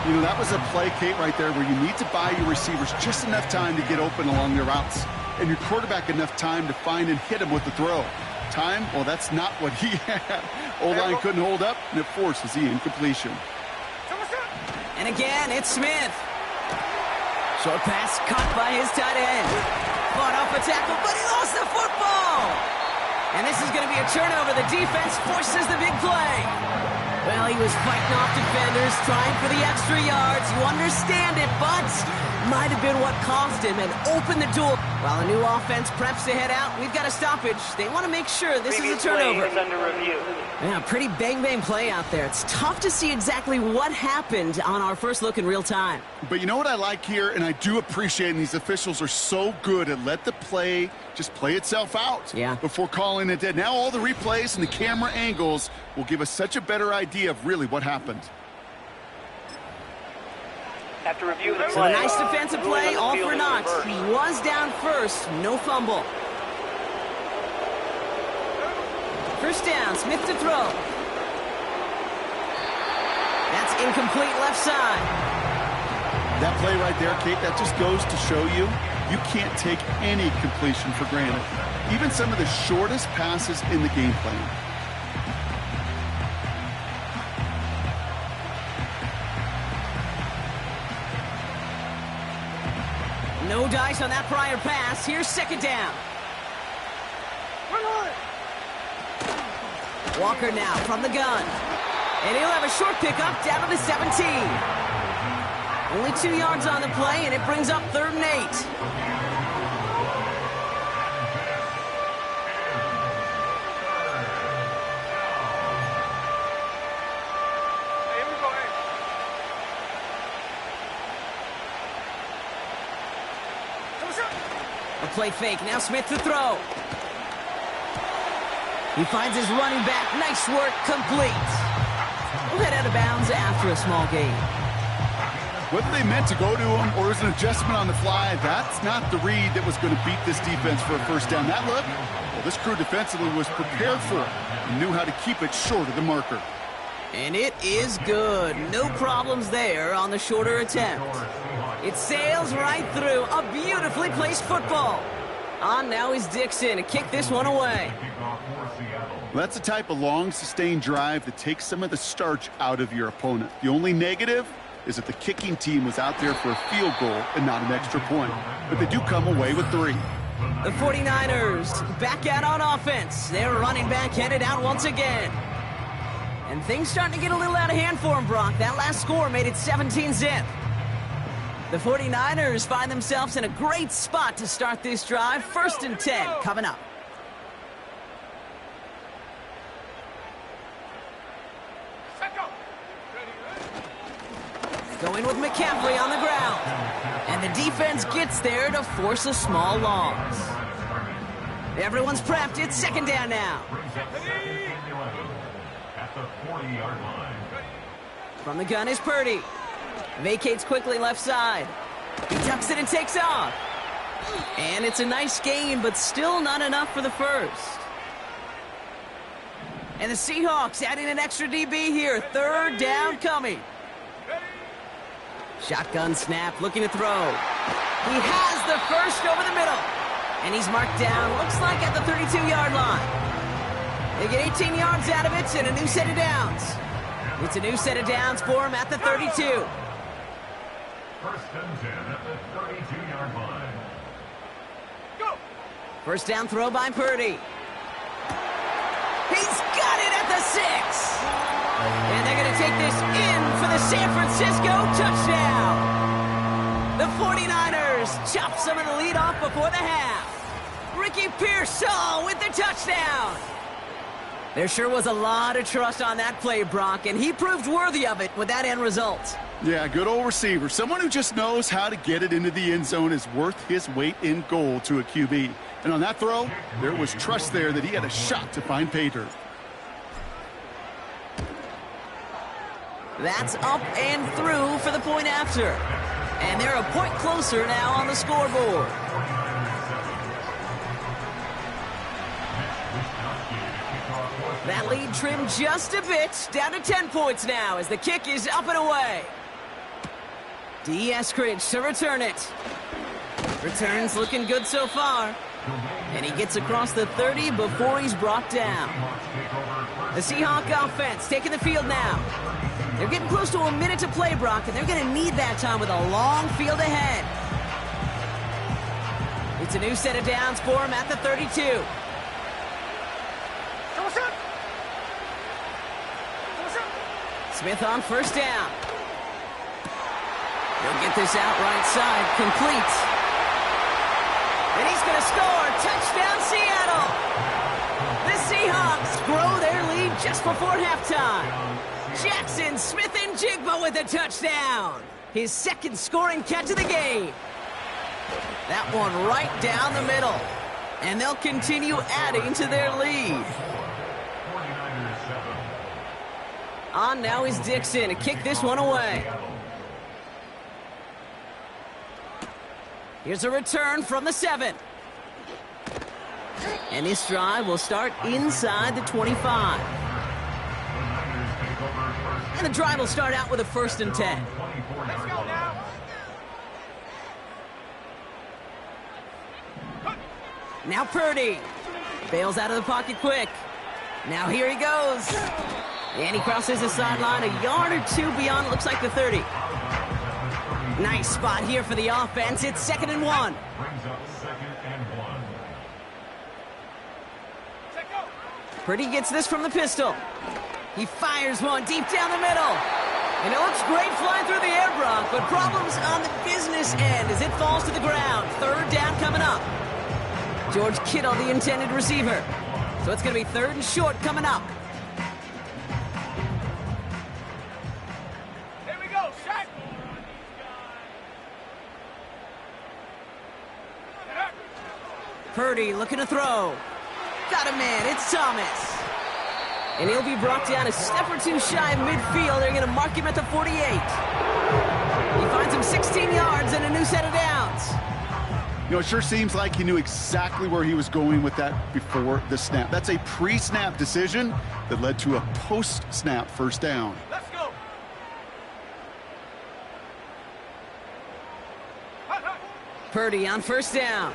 You know, that was a play, Kate, right there where you need to buy your receivers just enough time to get open along their routes, and your quarterback enough time to find and hit him with the throw. Time? Well, that's not what he had. O-line couldn't hold up, and it forces the incompletion. And again, it's Smith. Short pass caught by his tight end. Fought off a tackle, but he lost the football. And this is going to be a turnover. The defense forces the big play. Well, he was fighting off defenders, trying for the extra yards. You understand it, but might have been what cost him and opened the door. While a new offense preps to head out, we've got a stoppage. They want to make sure this is a turnover. Play is under review. Yeah, pretty bang-bang play out there. It's tough to see exactly what happened on our first look in real time. But you know what I like here, and I do appreciate, and these officials are so good at let the play just play itself out before calling it dead. Now all the replays and the camera angles will give us such a better idea of really what happened. After reviewing the So play, a nice defensive play, all for naught. reversed. He was down first, no fumble. First down, Smith to throw. That's incomplete left side. That play right there, Kate, that just goes to show you can't take any completion for granted. Even some of the shortest passes in the game plan. No dice on that prior pass. Here's second down. Walker now from the gun. And he'll have a short pickup down to the 17. Only 2 yards on the play, and it brings up 3rd and 8. A play fake. Now Smith to throw. He finds his running back. Nice work. Complete. We'll head out of bounds after a small gain. Whether they meant to go to him or it was an adjustment on the fly, that's not the read that was going to beat this defense for a first down. That look, well, this crew defensively was prepared for it and knew how to keep it short of the marker. And it is good. No problems there on the shorter attempt. It sails right through. A beautifully placed football. On now is Dixon to kick this one away. Well, that's the type of long, sustained drive that takes some of the starch out of your opponent. The only negative is that the kicking team was out there for a field goal and not an extra point. But they do come away with 3. The 49ers back out on offense. Their running back headed out once again. And things starting to get a little out of hand for him, Brock. That last score made it 17-zip. The 49ers find themselves in a great spot to start this drive. 1st and 10 coming up. Going with McCaffrey on the ground. And the defense gets there to force a small loss. Everyone's prepped. It's 2nd down now. At the 40-yard line. From the gun is Purdy. Vacates quickly left side. He tucks it and takes off. And it's a nice gain, but still not enough for the first. And the Seahawks adding an extra DB here. 3rd down coming. Shotgun snap, looking to throw. He has the first over the middle. And he's marked down, looks like at the 32-yard line. They get 18 yards out of it and a new set of downs. It's a new set of downs for him at the 32. 1st and 10 at the 32-yard line. Go! First down throw by Purdy. He's got it at the 6. And they're going to take this in for the San Francisco touchdown. The 49ers chop some of the lead off before the half. Ricky Pearsall with the touchdown. There sure was a lot of trust on that play, Brock, and he proved worthy of it with that end result. Yeah, good old receiver. Someone who just knows how to get it into the end zone is worth his weight in gold to a QB. And on that throw, there was trust there that he had a shot to find pay dirt. That's up and through for the point after. And they're a point closer now on the scoreboard. That lead trimmed just a bit, down to 10 points now as the kick is up and away. D. Eskridge to return it. Returns looking good so far. And he gets across the 30 before he's brought down. The Seahawk offense taking the field now. They're getting close to a minute to play, Brock, and they're going to need that time with a long field ahead. It's a new set of downs for him at the 32. Smith on first down. He'll get this out right side, complete. And he's going to score. Touchdown, Seattle. The Seahawks grow their lead just before halftime. Jackson Smith-Njigba with a touchdown. His second scoring catch of the game. That one right down the middle. And they'll continue adding to their lead. 49ers 7. On now is Dixon to kick this one away. Here's a return from the 7. And this drive will start inside the 25. And the drive will start out with a 1st and 10. Let's go now. Now Purdy bails out of the pocket quick. Now here he goes. And he crosses the sideline a yard or two beyond, it looks like the 30. Nice spot here for the offense. It's 2nd and 1. Brings up 2nd and 1. Purdy gets this from the pistol. He fires one deep down the middle. And it looks great flying through the air, Brock, but problems on the business end as it falls to the ground. 3rd down coming up. George Kittle, the intended receiver. So it's going to be 3rd and short coming up. Here we go, shot. Purdy looking to throw. Got a man, it's Thomas. And he'll be brought down a step or two shy of midfield. They're going to mark him at the 48. He finds him 16 yards and a new set of downs. You know, it sure seems like he knew exactly where he was going with that before the snap. That's a pre-snap decision that led to a post-snap 1st down. Let's go. Purdy on 1st down.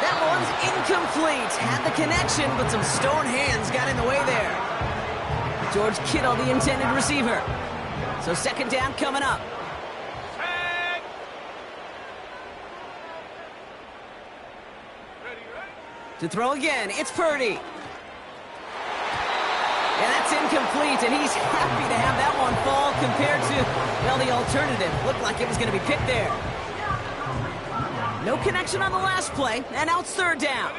That one's incomplete. Had the connection, but some stone hands got in the way there. George Kittle, the intended receiver. So 2nd down coming up. Tag. Ready. To throw again, it's Purdy. And that's incomplete, and he's happy to have that one fall compared to, well, the alternative. Looked like it was going to be picked there. No connection on the last play, and now it's 3rd down.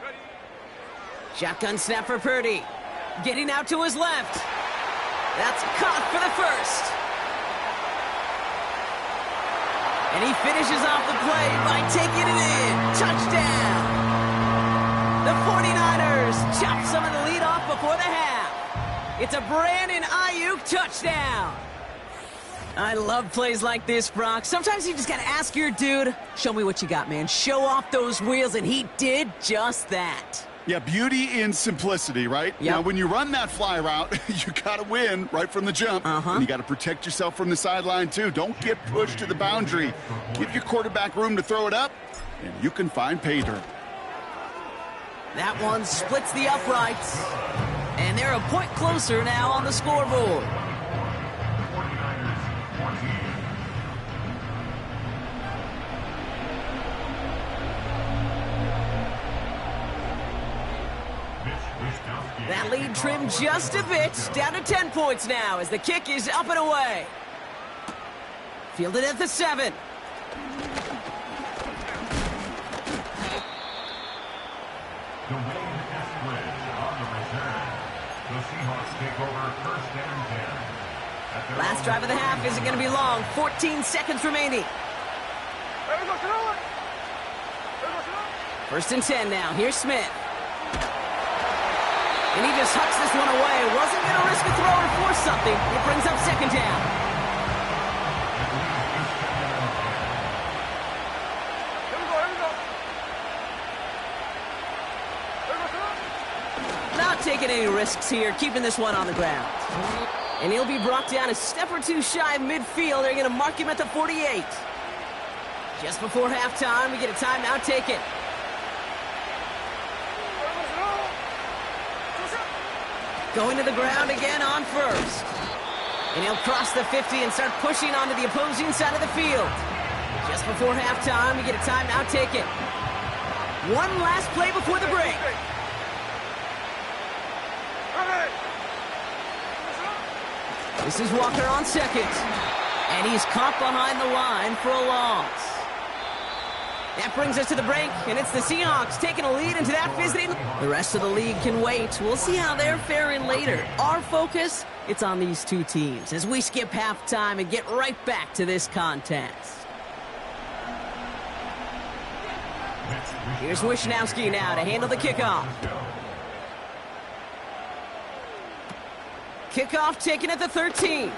Ready. Shotgun snap for Purdy. Getting out to his left. That's caught for the 1st. And he finishes off the play by taking it in. Touchdown. The 49ers chop some of the lead off before the half. It's a Brandon Ayuk touchdown. I love plays like this, Brock. Sometimes you just got to ask your dude, show me what you got, man. Show off those wheels, and he did just that. Yeah, beauty in simplicity, right? Yep. Now, when you run that fly route, you got to win right from the jump. And you got to protect yourself from the sideline, too. Don't get pushed to the boundary. Give your quarterback room to throw it up, and you can find pay dirt. That one splits the uprights. And they're a point closer now on the scoreboard. 49ers 14. That lead trimmed just a bit, down to 10 points now as the kick is up and away. Fielded at the 7. Dwayne Eskridge on the return. The Seahawks take over 1st and 10. Last drive of the half isn't going to be long. 14 seconds remaining. Here we go, throw it. Here we go, throw it. 1st and 10 now. Here's Smith. And he just hucks this one away. Wasn't going to risk a throw or force something. It brings up 2nd down. Here we go. Here we go. Here we go, throw it. Not taking any risks here, keeping this one on the ground. And he'll be brought down a step or two shy of midfield. They're going to mark him at the 48. Just before halftime, we get a timeout taken. Going to the ground again on 1st. And he'll cross the 50 and start pushing onto the opposing side of the field. Just before halftime, we get a timeout taken. One last play before the break. This is Walker on second. And he's caught behind the line for a loss. That brings us to the break, and it's the Seahawks taking a lead into that visiting. The rest of the league can wait. We'll see how they're faring later. Our focus, it's on these two teams as we skip halftime and get right back to this contest. Here's Wishnowski now to handle the kickoff. Kickoff taken at the 13.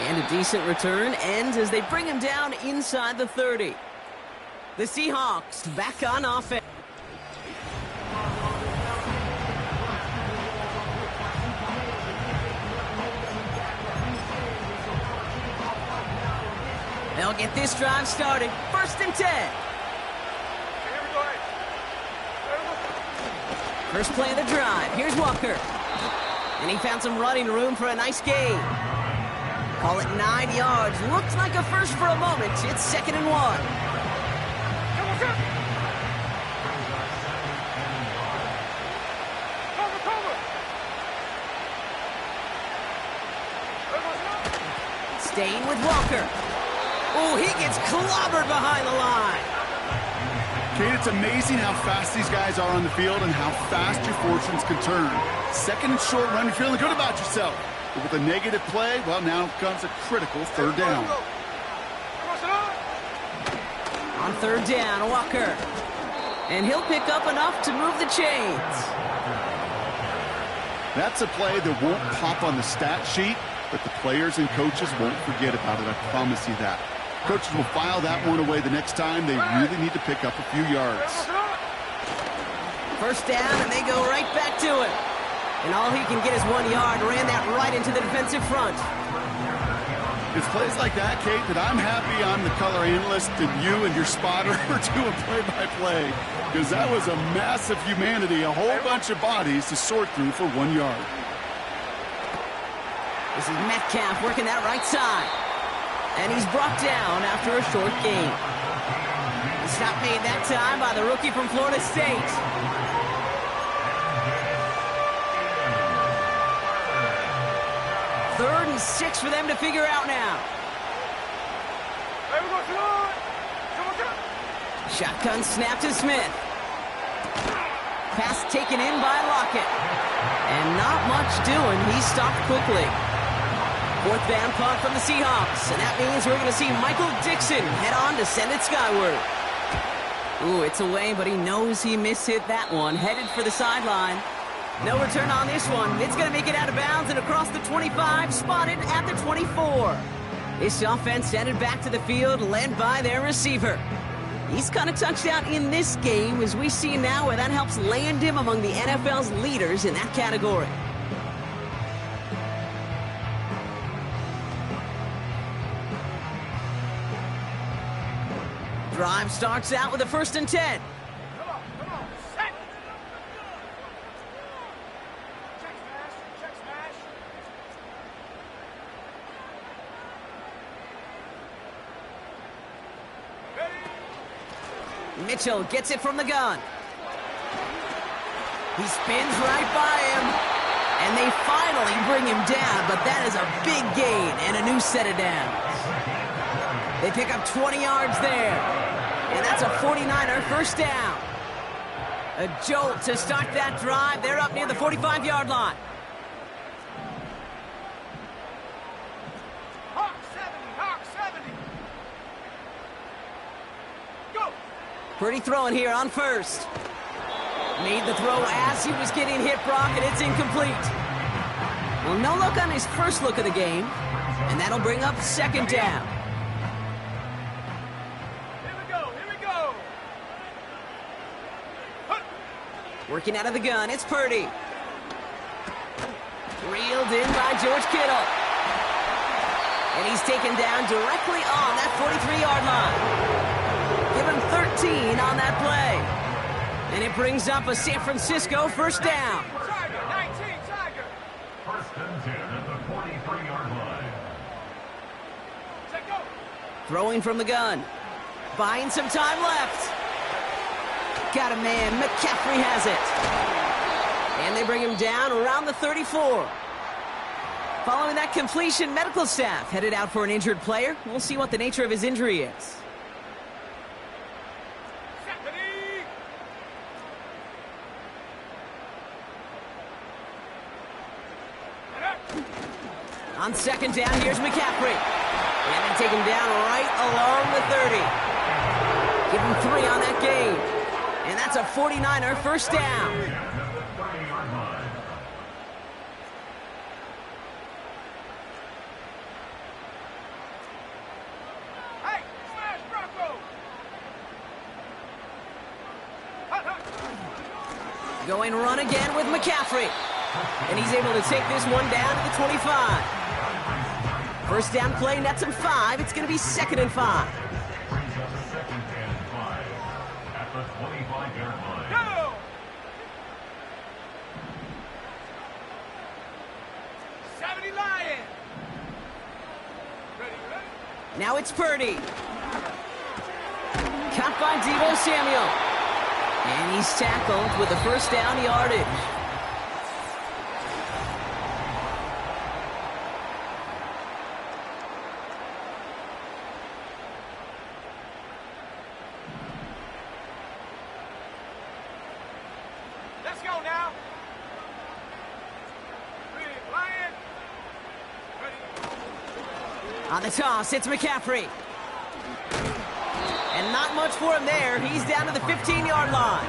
And a decent return ends as they bring him down inside the 30. The Seahawks back on offense. They'll get this drive started. 1st and 10. First play of the drive. Here's Walker. And he found some running room for a nice gain. Call it 9 yards. Looks like a first for a moment. It's 2nd and 1. Staying with Walker. Oh, he gets clobbered behind the line. Kate, it's amazing how fast these guys are on the field and how fast your fortunes can turn. 2nd and short run, you're feeling good about yourself. But with a negative play, well, now comes a critical 3rd down. On 3rd down, Walker. And he'll pick up enough to move the chains. That's a play that won't pop on the stat sheet, but the players and coaches won't forget about it, I promise you that. Coaches will file that one away the next time they really need to pick up a few yards. 1st down, and they go right back to it. And all he can get is 1 yard. Ran that right into the defensive front. It's plays like that, Kate, that I'm happy I'm the color analyst and you and your spotter are doing play-by-play. Because that was a massive humanity, a whole bunch of bodies to sort through for 1 yard. This is Metcalf working that right side. And he's brought down after a short gain. The stop made that time by the rookie from Florida State. 3rd and 6 for them to figure out now. Shotgun snap to Smith. Pass taken in by Lockett. And not much doing. He stopped quickly. 4th down punt from the Seahawks. And that means we're going to see Michael Dixon head on to send it skyward. Ooh, it's away, but he knows he mishit that one. Headed for the sideline. No return on this one. It's going to make it out of bounds and across the 25, spotted at the 24. This offense headed back to the field, led by their receiver. He's caught a touchdown in this game, as we see now where that helps land him among the NFL's leaders in that category. Drive starts out with a 1st and 10. Mitchell gets it from the gun. He spins right by him. And they finally bring him down, but that is a big gain and a new set of downs. They pick up 20 yards there. And that's a 49er 1st down. A jolt to start that drive. They're up near the 45-yard line. Hawk 70. Go. Purdy throwing here on 1st. Made the throw as he was getting hit, Brock, and it's incomplete. Well, no look on his first look of the game, and that'll bring up 2nd down. Here we go. Working out of the gun, it's Purdy. Reeled in by George Kittle. And he's taken down directly on that 43-yard line. Give him 13 on that play. And it brings up a San Francisco 1st down. Tiger, 19, Tiger. 1st and 10 at the 43-yard line. Check go. Throwing from the gun. Buying some time left. Got a man. McCaffrey has it. And they bring him down around the 34. Following that completion, medical staff headed out for an injured player. We'll see what the nature of his injury is. On second down, here's McCaffrey. And they take him down right along the 30. Give him 3 on that game. And that's a 49er first down. Hey, smash Bronco! Going run again with McCaffrey. And he's able to take this one down to the 25. First down play nets him 5. It's going to be 2nd and 5. Brings up 2nd and 5 at the 25-yard line. Go! '70 Lion! Ready? Now it's Purdy. Caught by Deebo Samuel. And he's tackled with the first down yardage. Let's go now! Lion! Ready? On the toss, it's McCaffrey. And not much for him there. He's down to the 15-yard line.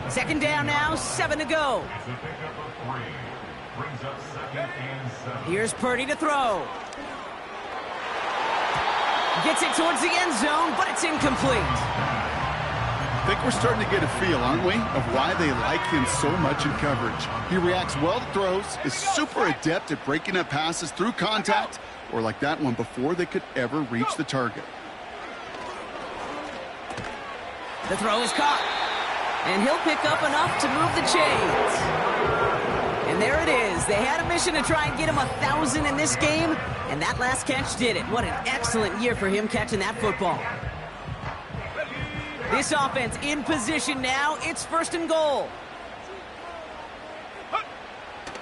Second down now, 7 to go. It's a pickup of 3. Brings up 2nd and 7. Here's Purdy to throw. Gets it towards the end zone, but it's incomplete. I think we're starting to get a feel, aren't we, of why they like him so much in coverage. He reacts well to throws, is super adept at breaking up passes through contact, or like that one before they could ever reach the target. The throw is caught. And he'll pick up enough to move the chains. And there it is. They had a mission to try and get him 1,000 in this game, and that last catch did it. What an excellent year for him catching that football. This offense in position now. It's 1st and goal.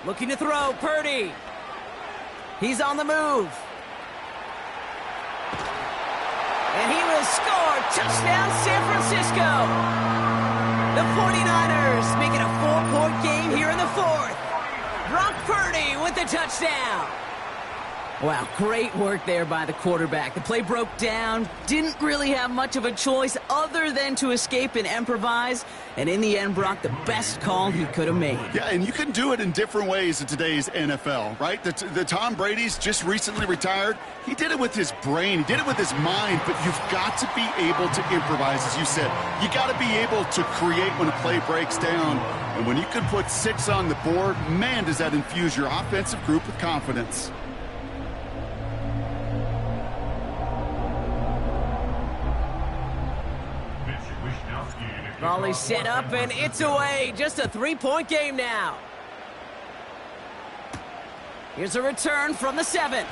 Looking to throw, Purdy. He's on the move. And he will score. Touchdown, San Francisco. The 49ers make it a 4-point game here in the 4th. Brock Purdy with the touchdown. Wow, great work there by the quarterback. The play broke down, didn't really have much of a choice other than to escape and improvise. And in the end, Brock, the best call he could have made. Yeah, and you can do it in different ways in today's NFL, right? The Tom Brady's just recently retired. He did it with his brain. He did it with his mind, but you've got to be able to improvise, as you said. You got to be able to create when a play breaks down. And when you can put 6 on the board, man, does that infuse your offensive group with confidence. Volley set up, and it's away. Just a 3-point game now. Here's a return from the 7.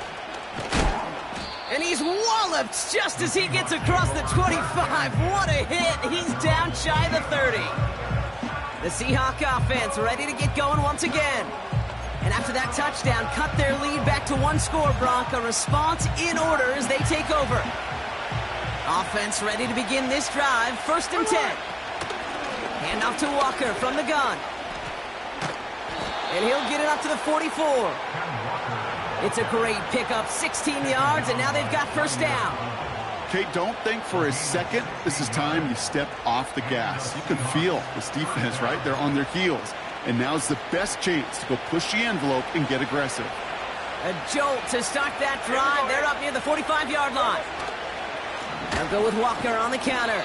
And he's walloped just as he gets across the 25. What a hit. He's down shy of the 30. The Seahawk offense ready to get going once again. And after that touchdown, cut their lead back to 1 score, Brock. A response in order as they take over. Offense ready to begin this drive. 1st and 10. Hand off to Walker from the gun. And he'll get it up to the 44. It's a great pickup, 16 yards, and now they've got first down. Okay, don't think for a second this is time you step off the gas. You can feel this defense, right? They're on their heels. And now's the best chance to go push the envelope and get aggressive. A jolt to start that drive. They're up near the 45-yard line. They'll go with Walker on the counter.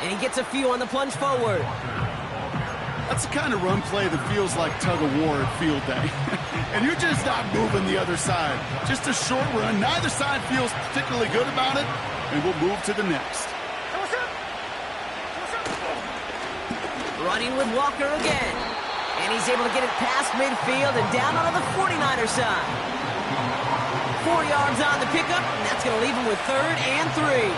And he gets a few on the plunge forward. That's the kind of run play that feels like tug-of-war at field day. And you're just not moving the other side. Just a short run. Neither side feels particularly good about it. And we'll move to the next. Running with Walker again. And he's able to get it past midfield and down onto the 49er side. 4 yards on the pickup, and that's going to leave him with 3rd and 3.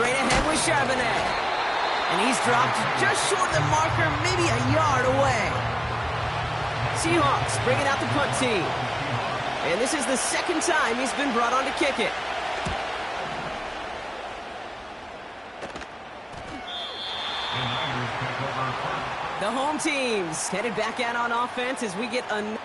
straight ahead with Charbonnet. And he's dropped just short of the marker, maybe a yard away. Seahawks bringing out the punt team. And this is the second time he's been brought on to kick it. The home team's headed back out on offense as we get a...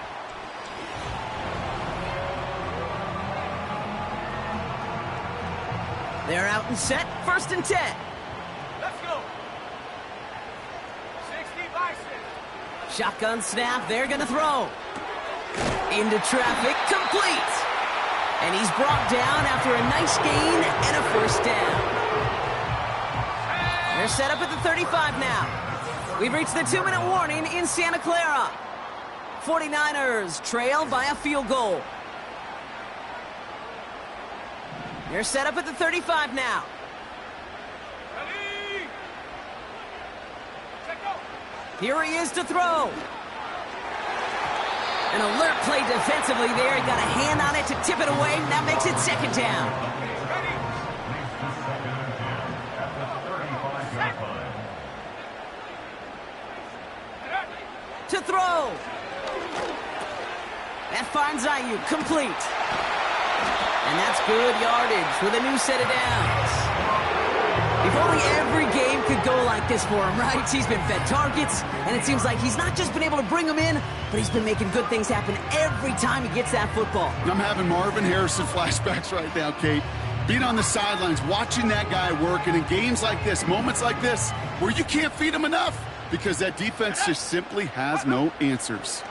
They're out and set, 1st and 10. Let's go. 60 by 6. Shotgun snap, they're going to throw. Into traffic, complete. And he's brought down after a nice gain and a 1st down. They're set up at the 35 now. We've reached the 2-minute warning in Santa Clara. 49ers trail by a field goal. They're set up at the 35 now. Ready. Check out. Here he is to throw. An alert play defensively there. He got a hand on it to tip it away, and that makes it 2nd down. To throw. That finds Ayuk complete. And that's good yardage with a new set of downs. If only every game could go like this for him, right? He's been fed targets, and it seems like he's not just been able to bring them in, but he's been making good things happen every time he gets that football. I'm having Marvin Harrison flashbacks right now, Kate. Being on the sidelines, watching that guy work, and in games like this, moments like this, where you can't feed him enough because that defense just simply has no answers.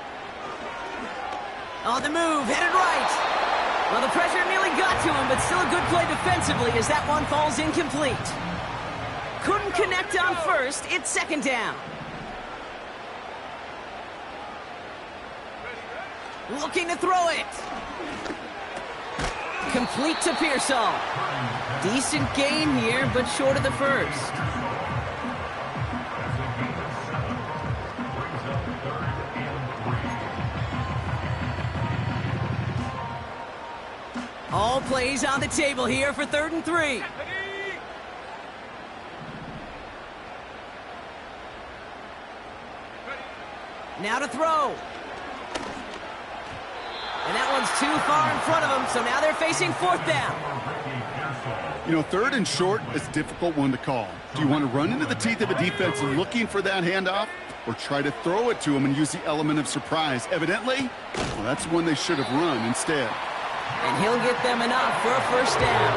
On the move, headed right. Well, the pressure nearly got to him, but still a good play defensively as that one falls incomplete. Couldn't connect on 1st. It's 2nd down. Looking to throw it. Complete to Pearsall. Decent gain here, but short of the 1st. All plays on the table here for 3rd and 3. Now to throw. And that one's too far in front of him, so now they're facing 4th down. You know, 3rd and short is a difficult one to call. Do you want to run into the teeth of a defense looking for that handoff, or try to throw it to him and use the element of surprise? Evidently, well, that's one they should have run instead. And he'll get them enough for a 1st down.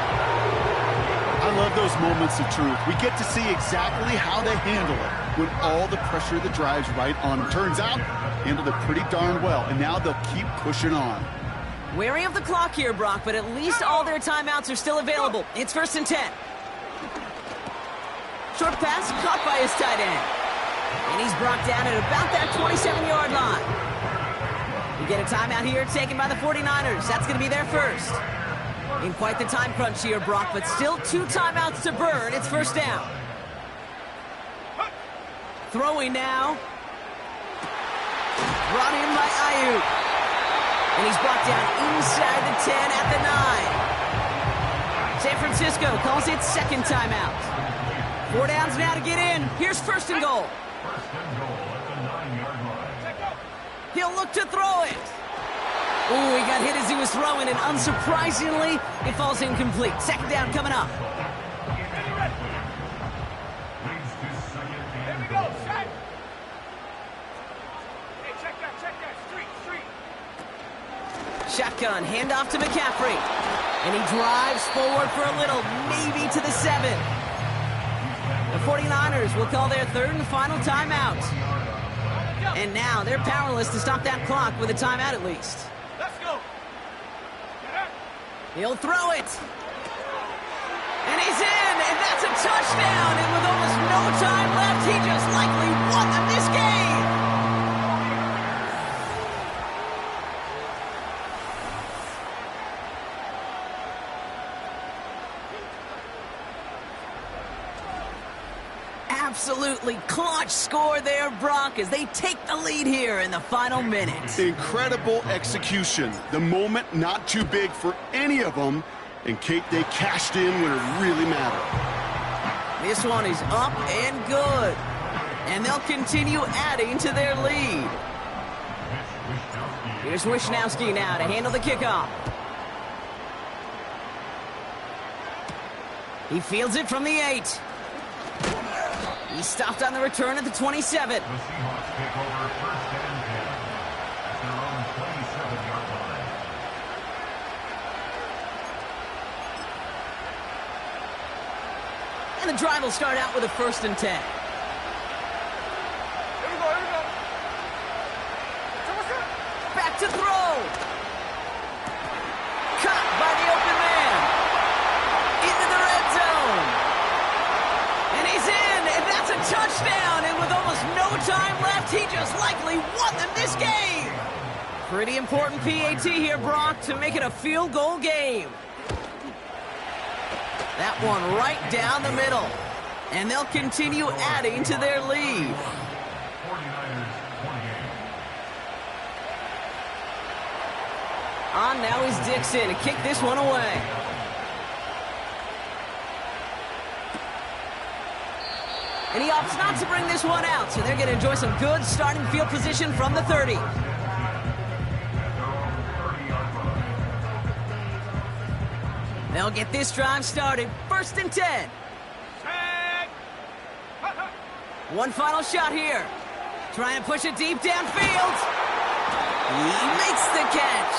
I love those moments of truth. We get to see exactly how they handle it when all the pressure that drives right on them. Turns out, handled it pretty darn well, and now they'll keep pushing on. Wary of the clock here, Brock, but at least all their timeouts are still available. It's 1st and 10. Short pass caught by his tight end. And he's brought down at about that 27-yard line. We get a timeout here taken by the 49ers. That's going to be their 1st. In quite the time crunch here, Brock, but still 2 timeouts to burn. It's 1st down. Throwing now. Brought in by Ayuk. And he's brought down inside the 10 at the 9. San Francisco calls it 2nd timeout. 4 downs now to get in. Here's 1st and goal. He'll look to throw it. Ooh, he got hit as he was throwing, and unsurprisingly, it falls incomplete. 2nd down coming up. Here we go, shot. Hey, check that. Street. Shotgun, handoff to McCaffrey. And he drives forward for a little, maybe to the 7. The 49ers will call their 3rd and final timeout. And now they're powerless to stop that clock with a timeout at least. Let's go. He'll throw it. And he's in, and that's a touchdown. And with almost no time left, he just likely won them this game. Absolutely clutch score there, Brock, as they take the lead here in the final minute. Incredible execution. The moment not too big for any of them. And, Kate, they cashed in when it really mattered. This one is up and good. And they'll continue adding to their lead. Here's Wisnowski now to handle the kickoff. He fields it from the 8. He stopped on the return at the 27. The Seahawks take over first and 10 at their own 27-yard line. And the drive will start out with a 1st and 10. Here we go, here we go. Back to throw. Caught by the open man. Into the red zone. And he's in, and that's a touchdown. And with almost no time left, he just likely won them this game. Pretty important PAT here, Brock, to make it a field goal game. That one right down the middle. And they'll continue adding to their lead. 49ers 28. On now is Dixon to kick this one away. And he opts not to bring this one out, so they're going to enjoy some good starting field position from the 30. They'll get this drive started. 1st and 10. Set. One final shot here. Trying to push it deep downfield. He makes the catch.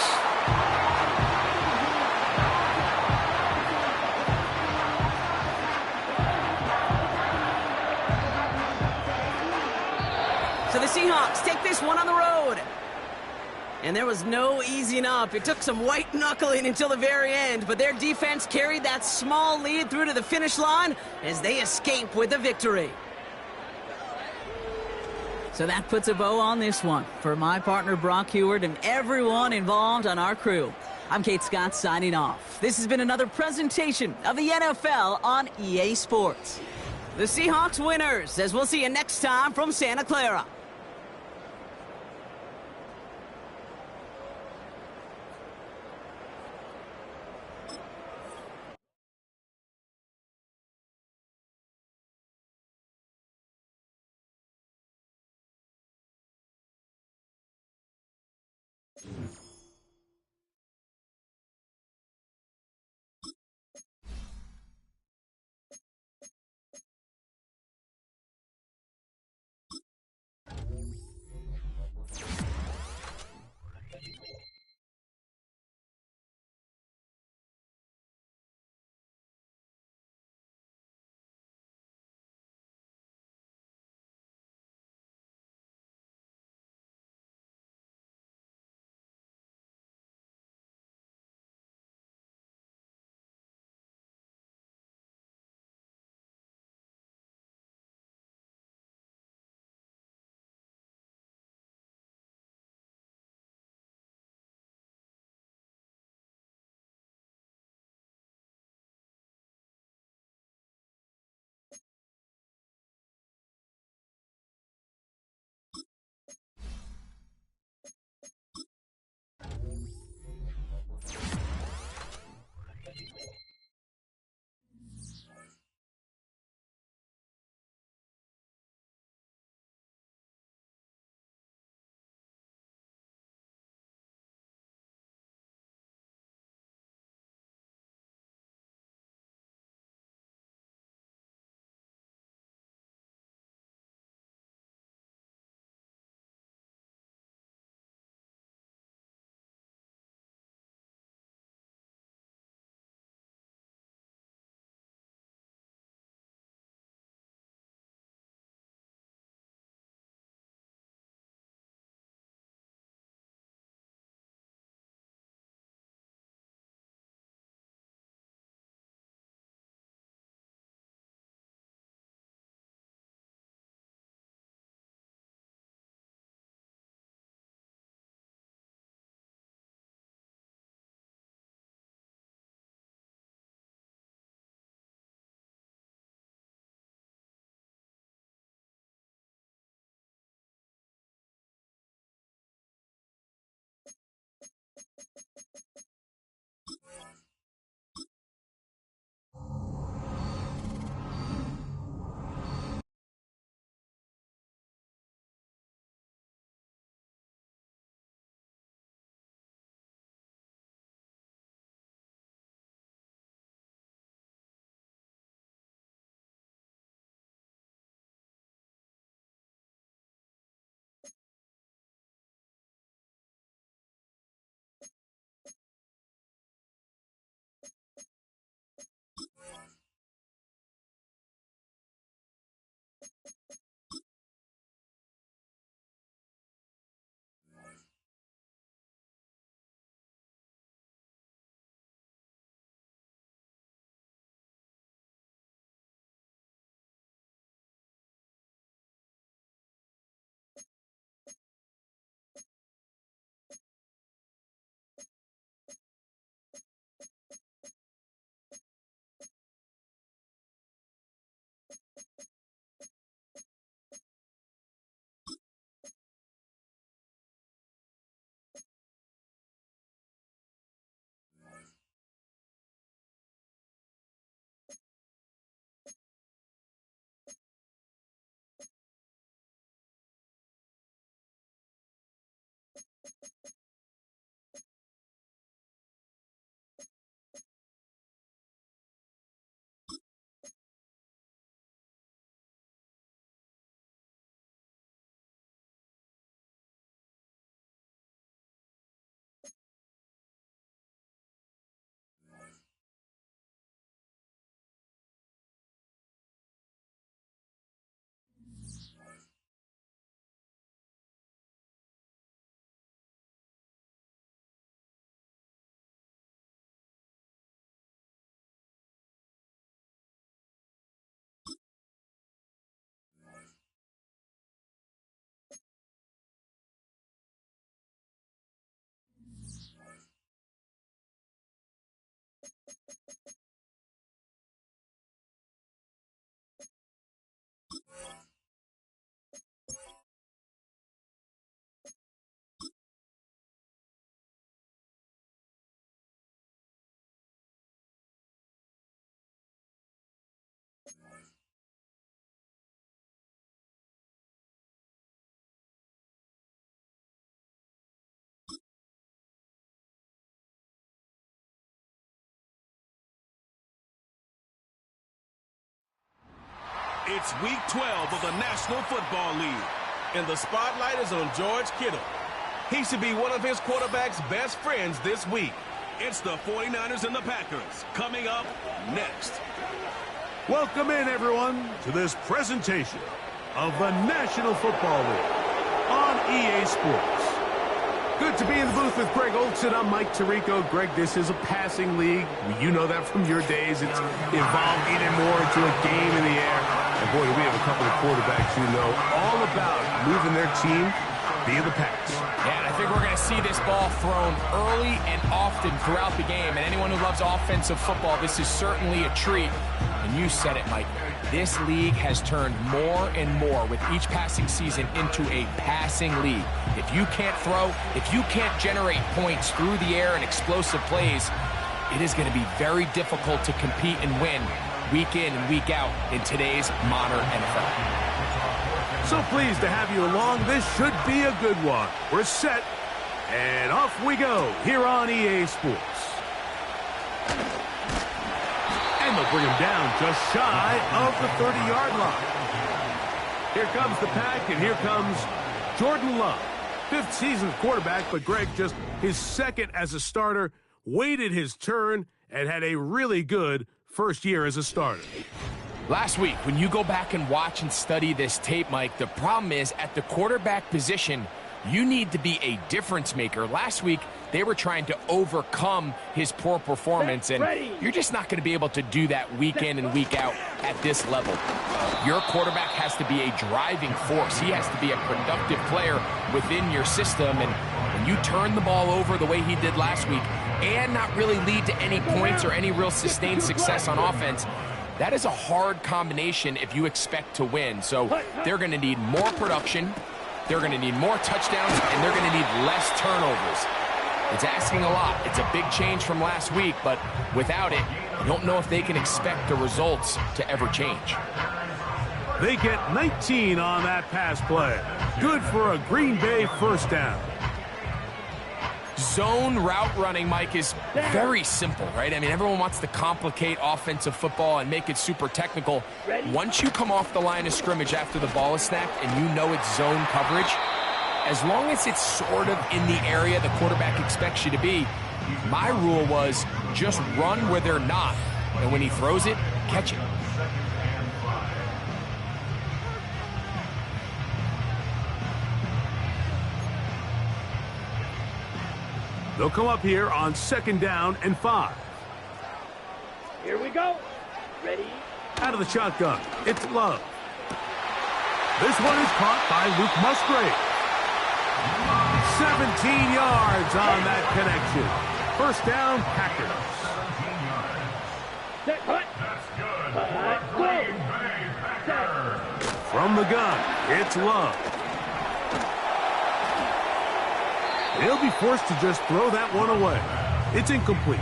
So the Seahawks take this one on the road. And there was no easing up. It took some white knuckling until the very end, but their defense carried that small lead through to the finish line as they escape with the victory. So that puts a bow on this one. For my partner Brock Heward and everyone involved on our crew, I'm Kate Scott signing off. This has been another presentation of the NFL on EA Sports. The Seahawks winners, as we'll see you next time from Santa Clara. It's Week 12 of the National Football League, and the spotlight is on George Kittle. He should be one of his quarterback's best friends this week. It's the 49ers and the Packers coming up next. Welcome in, everyone, to this presentation of the National Football League on EA Sports. Good to be in the booth with Greg Olson. I'm Mike Tirico. Greg, this is a passing league. You know that from your days. It's evolved even more into a game in the air. And boy, we have a couple of quarterbacks who know all about moving their team via the pass. Yeah, and I think we're going to see this ball thrown early and often throughout the game. And anyone who loves offensive football, this is certainly a treat. And you said it, Mike. This league has turned more and more with each passing season into a passing league. If you can't throw, if you can't generate points through the air and explosive plays, it is going to be very difficult to compete and win week in and week out in today's modern NFL. So pleased to have you along. This should be a good one. We're set, and off we go here on EA Sports. And they'll bring him down just shy of the 30-yard line. Here comes the pack, and here comes Jordan Love. 5th season quarterback, but Greg, just his 2nd as a starter, waited his turn, and had a really good first year as a starter. Last week, when you go back and watch and study this tape, Mike, the problem is at the quarterback position, you need to be a difference maker. Last week, they were trying to overcome his poor performance, and you're just not going to be able to do that week in and week out at this level. Your quarterback has to be a driving force. He has to be a productive player within your system, and when you turn the ball over the way he did last week and not really lead to any points or any real sustained success on offense, that is a hard combination if you expect to win. So they're going to need more production, they're going to need more touchdowns, and they're going to need less turnovers. It's asking a lot. It's a big change from last week, but without it, I don't know if they can expect the results to ever change. They get 19 on that pass play. Good for a Green Bay first down. Zone route running, Mike, is very simple, right? I mean, everyone wants to complicate offensive football and make it super technical. Once you come off the line of scrimmage after the ball is snapped and you know it's zone coverage, as long as it's sort of in the area the quarterback expects you to be, my rule was just run where they're not. And when he throws it, catch it. They'll come up here on 2nd down and 5. Here we go. Ready? Out of the shotgun, it's Love. This one is caught by Luke Musgrave. 17 yards on that connection. First down, Packers. Set, hut. From the gun, it's Love. He'll be forced to just throw that one away. It's incomplete.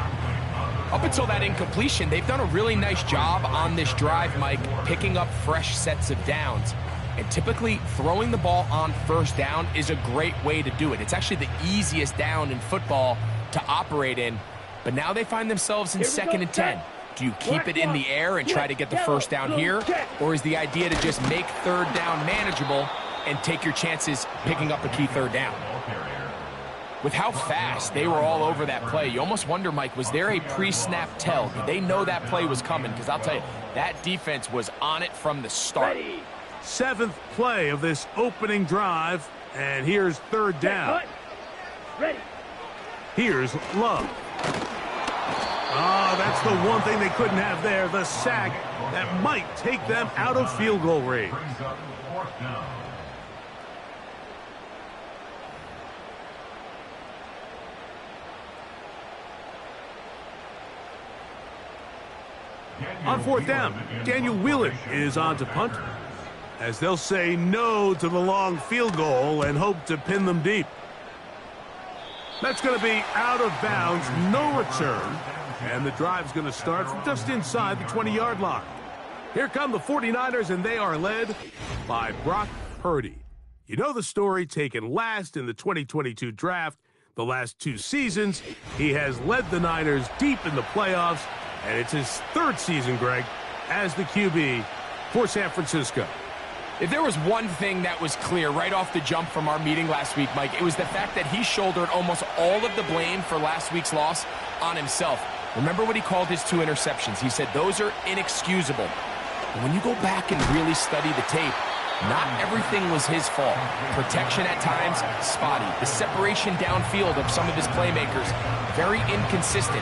Up until that incompletion, they've done a really nice job on this drive, Mike, picking up fresh sets of downs. And typically, throwing the ball on first down is a great way to do it. It's actually the easiest down in football to operate in. But now they find themselves in 2nd and 10. Do you keep it in the air and try to get the first down here? Or is the idea to just make 3rd down manageable and take your chances picking up a key 3rd down? With how fast they were all over that play, you almost wonder, Mike, was there a pre-snap tell? Did they know that play was coming? Because I'll tell you, that defense was on it from the start. 7th play of this opening drive, and here's 3rd down. Ready. Here's Love. Oh, that's the one thing they couldn't have there, the sack that might take them out of field goal range. On 4th down, Daniel Wheeler is on to punt, as they'll say no to the long field goal and hope to pin them deep. That's going to be out of bounds, no return, and the drive's going to start from just inside the 20-yard line. Here come the 49ers, and they are led by Brock Purdy. You know the story, taken last in the 2022 draft. The last 2 seasons, he has led the Niners deep in the playoffs, and it's his 3rd season, Greg, as the QB for San Francisco. If there was one thing that was clear right off the jump from our meeting last week, Mike, it was the fact that he shouldered almost all of the blame for last week's loss on himself. Remember what he called his 2 interceptions. He said those are inexcusable. And when you go back and really study the tape, not everything was his fault. Protection at times, spotty. The separation downfield of some of his playmakers, very inconsistent.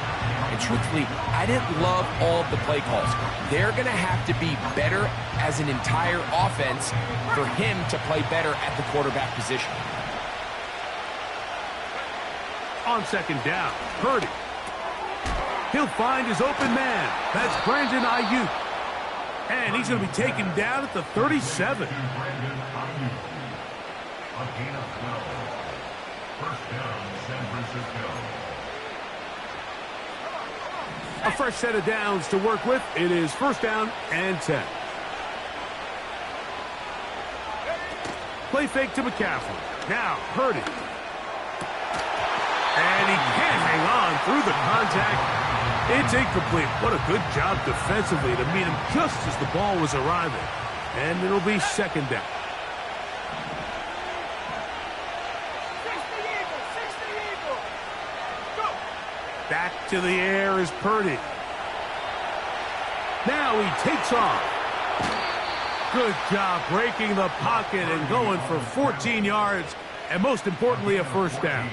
And truthfully, I didn't love all of the play calls. They're going to have to be better as an entire offense for him to play better at the quarterback position. On second down, Purdy. He'll find his open man. That's Brandon Ayuk. And he's going to be taken down at the 37. A gain of 12. First down, San Francisco. A fresh set of downs to work with. It is first down and 10. Play fake to McCaffrey. Now, Purdy. And he can't hang on through the contact. It's incomplete. What a good job defensively to meet him just as the ball was arriving. And it'll be second down. 60 Eagle. Go. Back to the air is Purdy. Now he takes off. Good job breaking the pocket and going for 14 yards. And most importantly, a first down.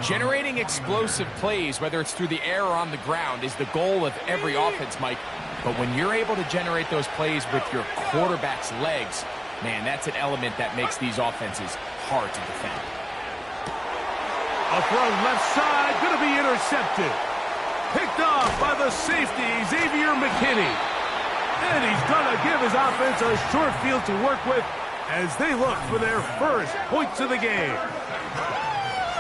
Generating explosive plays, whether it's through the air or on the ground, is the goal of every offense, Mike. But when you're able to generate those plays with your quarterback's legs, man, that's an element that makes these offenses hard to defend. A throw left side, going to be intercepted. Picked off by the safety, Xavier McKinney. And he's going to give his offense a short field to work with as they look for their first points of the game.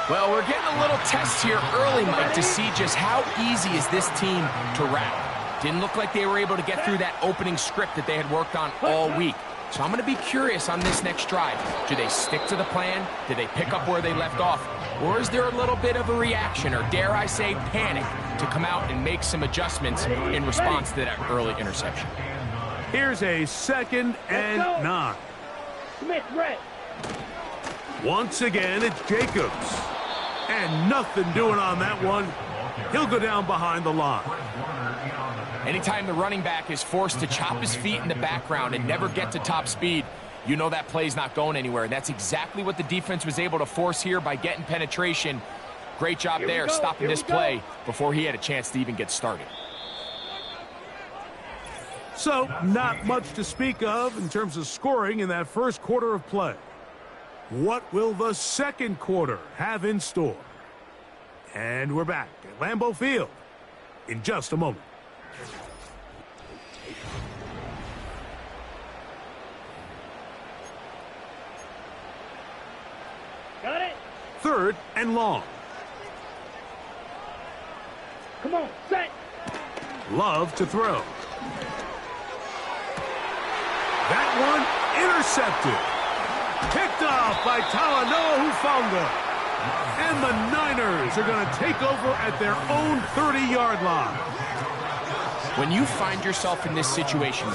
Well, we're getting a little test here early, Mike, to see just how easy is this team to wrap. Didn't look like they were able to get through that opening script that they had worked on all week. So I'm going to be curious on this next drive. Do they stick to the plan? Do they pick up where they left off? Or is there a little bit of a reaction, or dare I say panic, to come out and make some adjustments in response to that early interception? Here's a second and 9. Smith, red. Once again, it's Jacobs. And nothing doing on that one. He'll go down behind the line. Anytime the running back is forced to chop his feet in the background and never get to top speed, you know that play's not going anywhere. That's exactly what the defense was able to force here by getting penetration. Great job there stopping this play before he had a chance to even get started. So, not much to speak of in terms of scoring in that first quarter of play. What will the second quarter have in store? And we're back at Lambeau Field in just a moment. Got it. Third and long. Come on, set. Love to throw. That one intercepted. Picked off by Talanoa Hufanga. And the Niners are going to take over at their own 30-yard line. When you find yourself in this situation,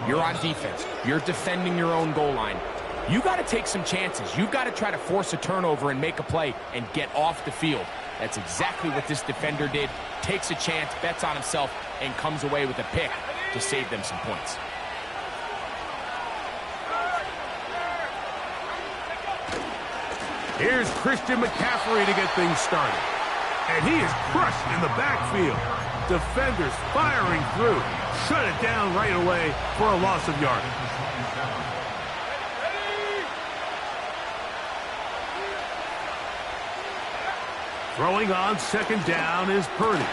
you're on defense, you're defending your own goal line, you got to take some chances. You've got to try to force a turnover and make a play and get off the field. That's exactly what this defender did. Takes a chance, bets on himself, and comes away with a pick to save them some points. Here's Christian McCaffrey to get things started. And he is crushed in the backfield. Defenders firing through. Shut it down right away for a loss of yardage. Throwing on second down is Purdy.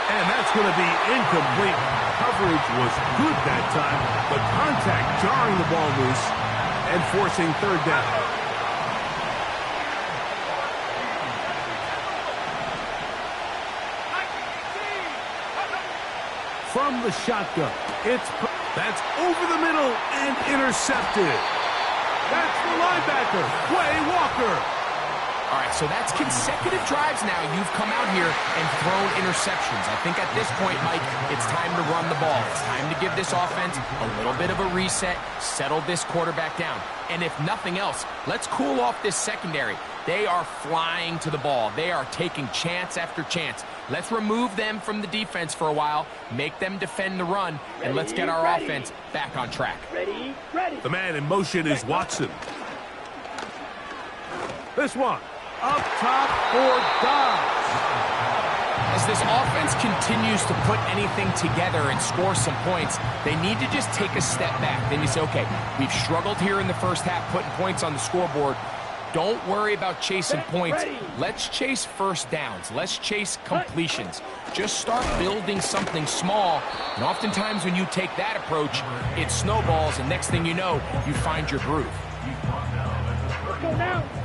And that's going to be incomplete. Coverage was good that time, but contact jarring the ball loose and forcing third down. From the shotgun, that's over the middle and intercepted. That's the linebacker, Quay Walker. All right, so that's consecutive drives now. You've come out here and thrown interceptions. I think at this point, Mike, it's time to run the ball. It's time to give this offense a little bit of a reset, settle this quarterback down. And if nothing else, let's cool off this secondary. They are flying to the ball. They are taking chance after chance. Let's remove them from the defense for a while, make them defend the run, and let's get our offense back on track. The man in motion is Watson. This one, up top for Dobbs. As this offense continues to put anything together and score some points, they need to just take a step back. Then you say, okay, we've struggled here in the first half putting points on the scoreboard. Don't worry about chasing points. Let's chase first downs. Let's chase completions. Just start building something small. And oftentimes when you take that approach, it snowballs, and next thing you know, you find your groove.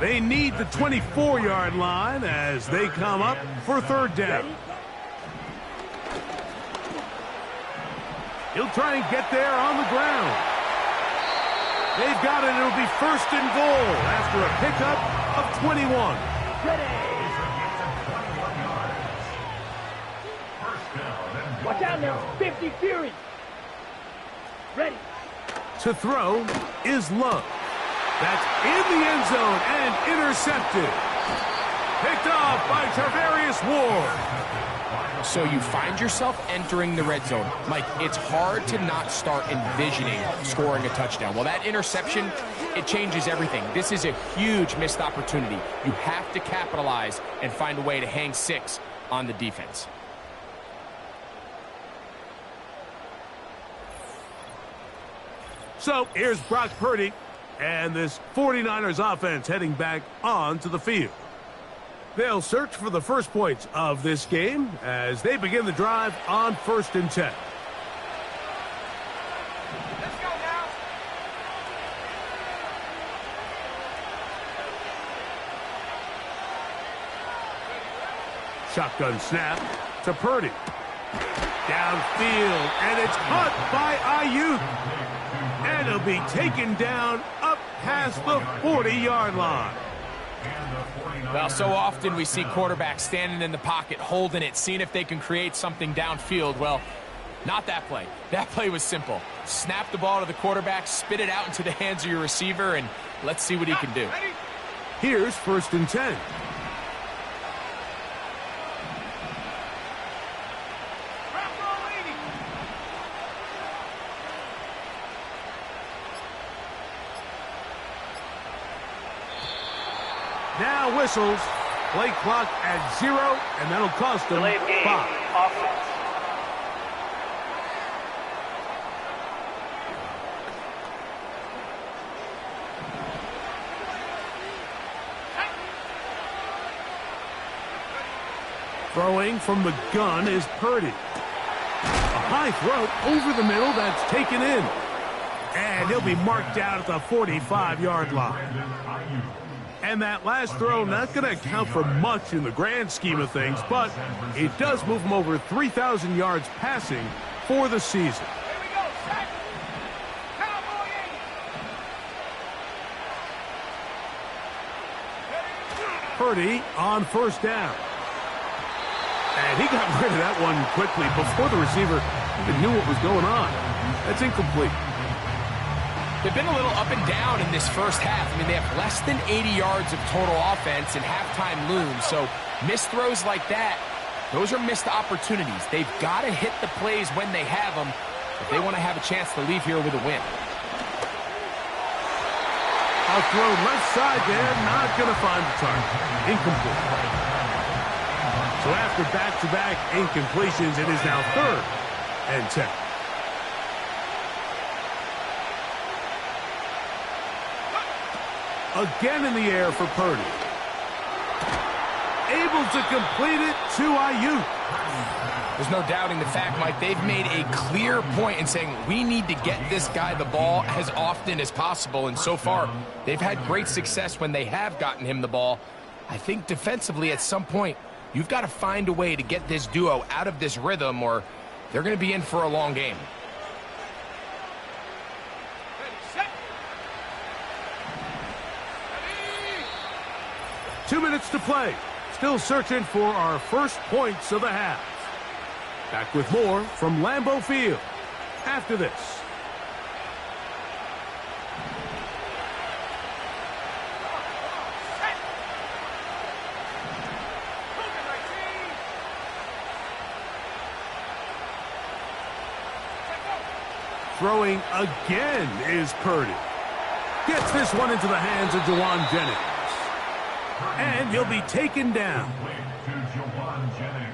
They need the 24-yard line as they come up for third down. He'll try and get there on the ground. They've got it. It'll be first and goal after a pickup of 21. Watch out now. 50 Fury. Ready. To throw is Love. That's in the end zone and intercepted. Picked off by Tarvarius Ward. So you find yourself entering the red zone. Mike, it's hard to not start envisioning scoring a touchdown. Well, that interception, it changes everything. This is a huge missed opportunity. You have to capitalize and find a way to hang 6 on the defense. So here's Brock Purdy and this 49ers offense heading back onto the field. They'll search for the first points of this game as they begin the drive on 1st and 10. Let's go now. Shotgun snap to Purdy. Downfield, and it's caught by Ayuk. And it'll be taken down up past the 40-yard line. Well, so often we see quarterbacks standing in the pocket, holding it, seeing if they can create something downfield. Well, not that play. That play was simple. Snap the ball to the quarterback, spit it out into the hands of your receiver, and let's see what he can do. Here's 1st and 10. Now whistles. Play clock at 0, and that'll cost them 5. Offense. Throwing from the gun is Purdy. A high throw over the middle that's taken in. And he'll be marked out at the 45-yard line. And that last throw not going to account for much in the grand scheme of things, but it does move him over 3,000 yards passing for the season. Here we go, set. Cowboy 80. Purdy on 1st down. And he got rid of that one quickly before the receiver even knew what was going on. That's incomplete. They've been a little up and down in this first half. I mean, they have less than 80 yards of total offense and halftime looms. So missed throws like that, those are missed opportunities. They've got to hit the plays when they have them if they want to have a chance to leave here with a win. I'll throw left side there, not going to find the target. Incomplete. So after back-to-back incompletions, it is now 3rd and 10. Again in the air for Purdy. Able to complete it to Ayuk. There's no doubting the fact, Mike, they've made a clear point in saying we need to get this guy the ball as often as possible. And so far, they've had great success when they have gotten him the ball. I think defensively at some point, you've got to find a way to get this duo out of this rhythm or they're going to be in for a long game. 2 minutes minutes to play. Still searching for our first points of the half. Back with more from Lambeau Field after this. Throwing again is Purdy. Gets this one into the hands of Jawan Jennings. And he'll be taken down.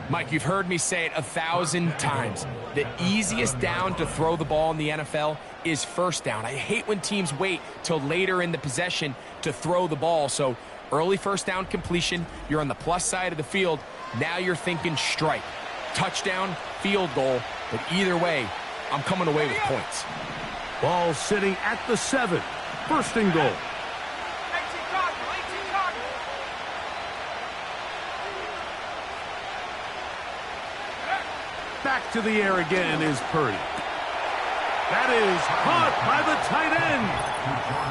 Mike, you've heard me say it 1,000 times. The easiest down to throw the ball in the NFL is first down. I hate when teams wait till later in the possession to throw the ball. So early first down completion, you're on the plus side of the field. Now you're thinking strike. Touchdown, field goal. But either way, I'm coming away with points. Ball sitting at the 7. First and goal. Back to the air again is Purdy. That is caught by the tight end,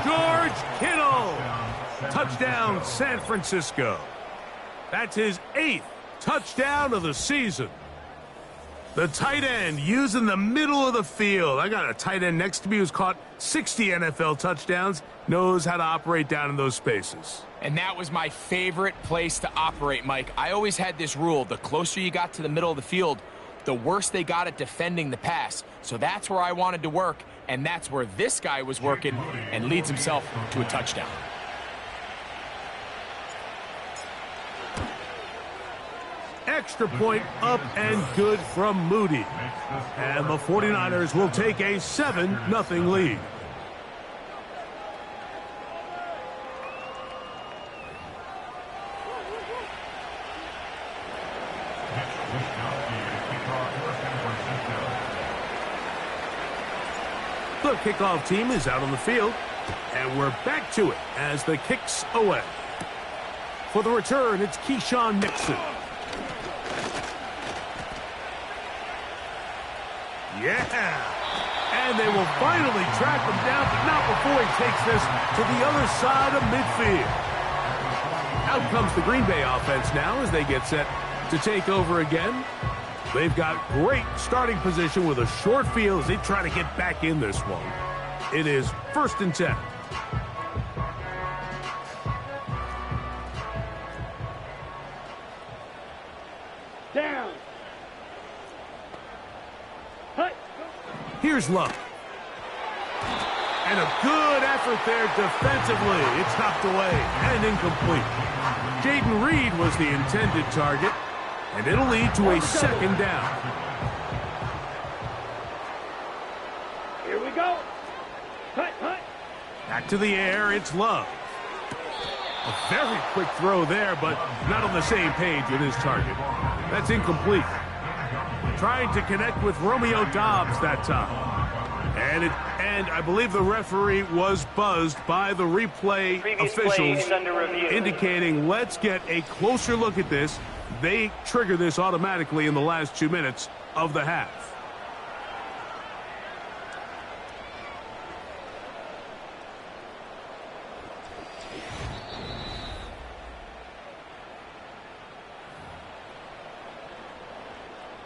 George Kittle. Touchdown, San Francisco. That's his 8th touchdown of the season. The tight end using the middle of the field. I got a tight end next to me who's caught 60 NFL touchdowns, knows how to operate down in those spaces. And that was my favorite place to operate, Mike. I always had this rule: the closer you got to the middle of the field, the worse they got at defending the pass. So that's where I wanted to work, and that's where this guy was working and leads himself to a touchdown. Extra point up and good from Moody. And the 49ers will take a 7-0 lead. The kickoff team is out on the field, and we're back to it as the kick's away. For the return, it's Keyshawn Nixon. Yeah! And they will finally track him down, but not before he takes this to the other side of midfield. Out comes the Green Bay offense now as they get set to take over again. They've got great starting position with a short field as they try to get back in this one. It is 1st and 10. Down. Here's Love. And a good effort there defensively. It's knocked away and incomplete. Jaden Reed was the intended target, and it'll lead to a 2nd down. Here we go. Hut. Back to the air, it's Love. A very quick throw there, but not on the same page with his target. That's incomplete. Trying to connect with Romeo Doubs that time. And I believe the referee was buzzed by the replay officials, indicating let's get a closer look at this. They trigger this automatically in the last 2 minutes of the half.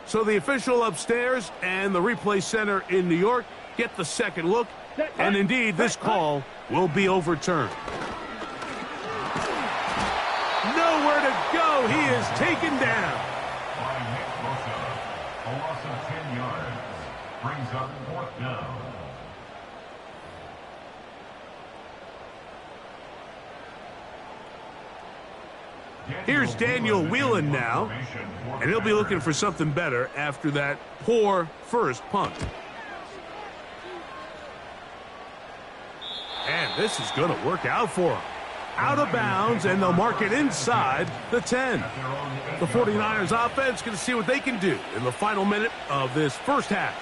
So the official upstairs and the replay center in New York get the second look, and indeed this call will be overturned. Nowhere to go. He is taken down. A loss of 10 yards brings up 4th down. Here's Daniel Whelan now, and he'll be looking for something better after that poor first punt. And this is going to work out for him. Out of bounds, and they'll mark it inside the 10. The 49ers offense going to see what they can do in the final minute of this first half.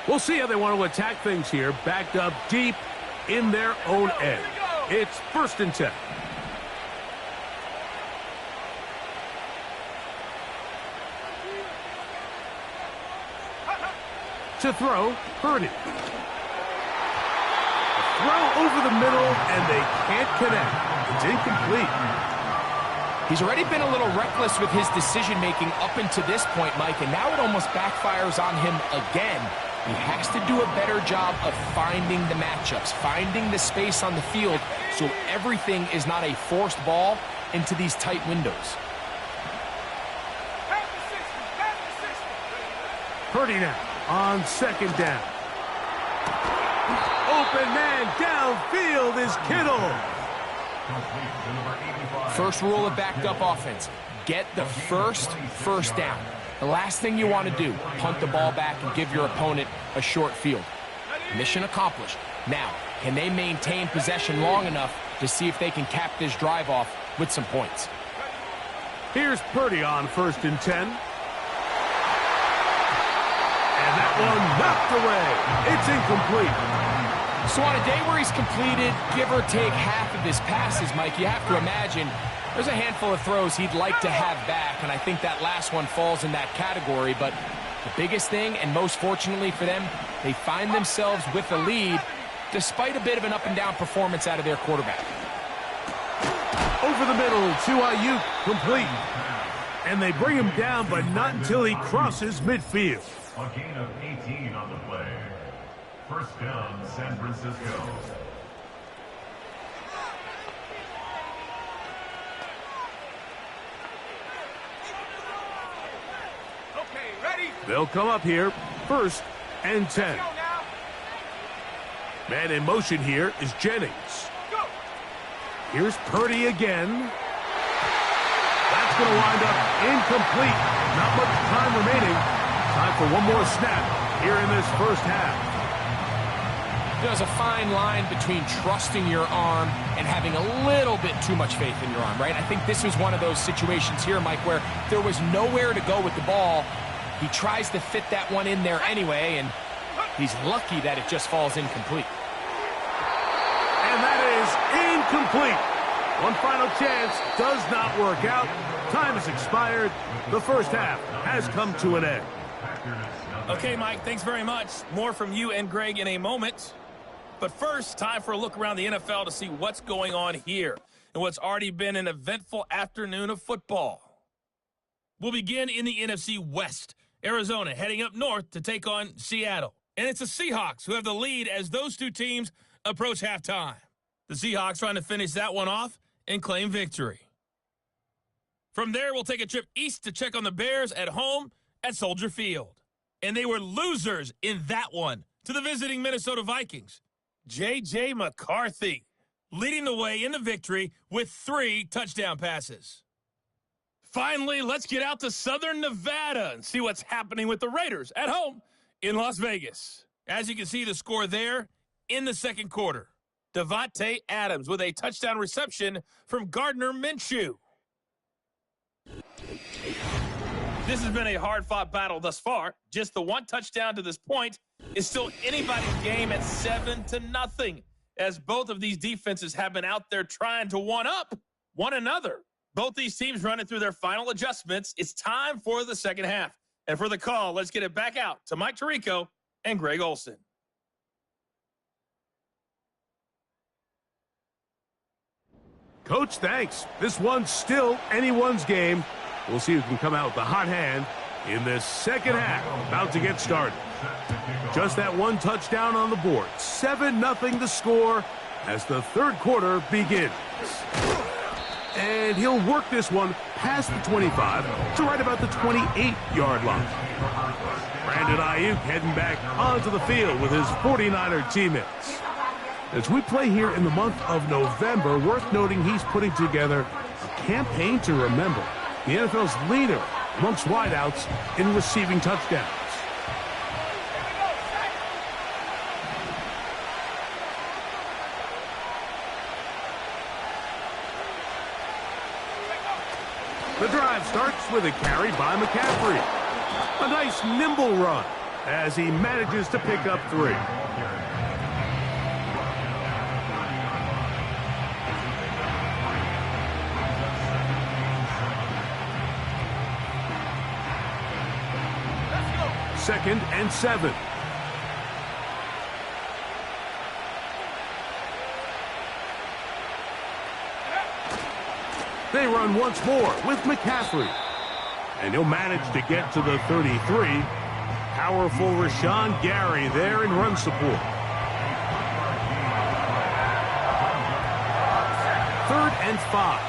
We'll see how they want to attack things here, backed up deep in their own end. It's 1st and 10. To throw, Purdy. Throw over the middle, and they can't connect. It's incomplete. He's already been a little reckless with his decision-making up until this point, Mike, and now it almost backfires on him again. He has to do a better job of finding the matchups, finding the space on the field, so everything is not a forced ball into these tight windows. Purdy now on second down. Open man downfield is Kittle. First rule of backed up offense, get the first down. The last thing you want to do, punt the ball back and give your opponent a short field. Mission accomplished. Now, can they maintain possession long enough to see if they can cap this drive off with some points? Here's Purdy on 1st and 10. And that one knocked away. It's incomplete. So on a day where he's completed, give or take half of his passes, Mike, you have to imagine there's a handful of throws he'd like to have back, and I think that last one falls in that category. But the biggest thing, and most fortunately for them, they find themselves with a lead despite a bit of an up-and-down performance out of their quarterback. Over the middle to Ayuk, complete. And they bring him down, but not until he crosses midfield. A gain of 18 on the play. First down, San Francisco. Okay, ready? They'll come up here, 1st and 10. Go now. Man in motion here is Jennings. Go. Here's Purdy again. That's going to wind up incomplete. Not much time remaining. Time for one more snap here in this first half. There's a fine line between trusting your arm and having a little bit too much faith in your arm, right? I think this was one of those situations here, Mike, where there was nowhere to go with the ball. He tries to fit that one in there anyway, and he's lucky that it just falls incomplete. And that is incomplete. One final chance does not work out. Time has expired. The first half has come to an end. Okay, Mike, thanks very much. More from you and Greg in a moment. But first, time for a look around the NFL to see what's going on here and what's already been an eventful afternoon of football. We'll begin in the NFC West. Arizona heading up north to take on Seattle. And it's the Seahawks who have the lead as those two teams approach halftime. The Seahawks trying to finish that one off and claim victory. From there, we'll take a trip east to check on the Bears at home at Soldier Field. And they were losers in that one to the visiting Minnesota Vikings. J.J. McCarthy leading the way in the victory with 3 touchdown passes. Finally, let's get out to Southern Nevada and see what's happening with the Raiders at home in Las Vegas. As you can see, the score there in the second quarter. Devontae Adams with a touchdown reception from Gardner Minshew. This has been a hard-fought battle thus far. Just the one touchdown to this point is still anybody's game at 7-0, as both of these defenses have been out there trying to one-up one another. Both these teams running through their final adjustments. It's time for the second half. And for the call, let's get it back out to Mike Tirico and Greg Olson. Coach, thanks. This one's still anyone's game. We'll see who can come out with the hot hand in this second half. About to get started. Just that one touchdown on the board. 7-0 the score as the third quarter begins. And he'll work this one past the 25 to right about the 28-yard line. Brandon Ayuk heading back onto the field with his 49er teammates. As we play here in the month of November, worth noting he's putting together a campaign to remember. The NFL's leader amongst wideouts in receiving touchdowns. The drive starts with a carry by McCaffrey. A nice nimble run as he manages to pick up 3. Second and 7. They run once more with McCaffrey. And he'll manage to get to the 33. Powerful Rashawn Gary there in run support. 3rd and 5.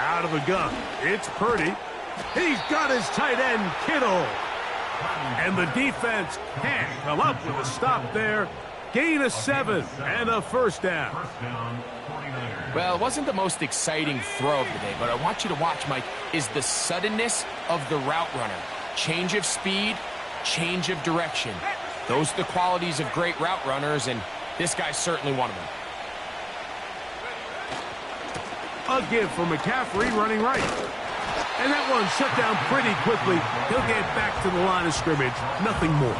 Out of the gun, it's Purdy. He's got his tight end, Kittle. And the defense can't come up with a stop there. Gain of 7 and a first down. Well, it wasn't the most exciting throw of the day, but I want you to watch, Mike, is the suddenness of the route runner. Change of speed, change of direction. Those are the qualities of great route runners, and this guy's certainly one of them. A give for McCaffrey running right. And that one shut down pretty quickly. He'll get back to the line of scrimmage. Nothing more.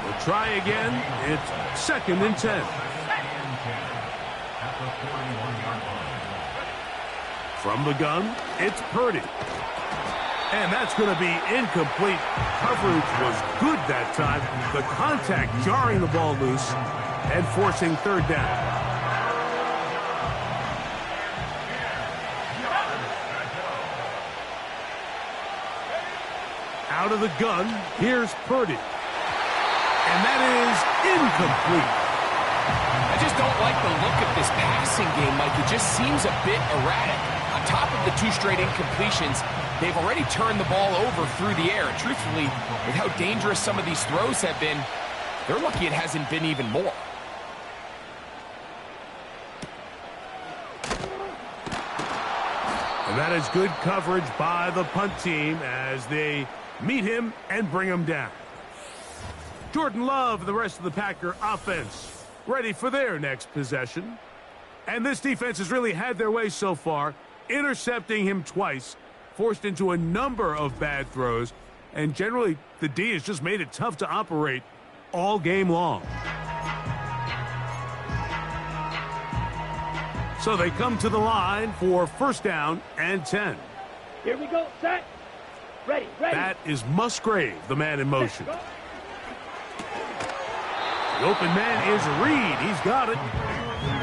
We'll try again. It's 2nd and 10. From the gun, it's Purdy. And that's going to be incomplete. Coverage was good that time. The contact jarring the ball loose and forcing 3rd down. Out of the gun, here's Purdy. And that is incomplete. I just don't like the look of this passing game, Mike. It just seems a bit erratic. On top of the 2 straight incompletions, they've already turned the ball over through the air. And truthfully, with how dangerous some of these throws have been, they're lucky it hasn't been even more. And that is good coverage by the punt team as they meet him and bring him down. Jordan Love and the rest of the Packer offense ready for their next possession. And this defense has really had their way so far, intercepting him twice, forced into a number of bad throws, and generally the D has just made it tough to operate all game long. So they come to the line for 1st down and 10. Here we go, set. Ready. That is Musgrave, the man in motion. The open man is Reed. He's got it.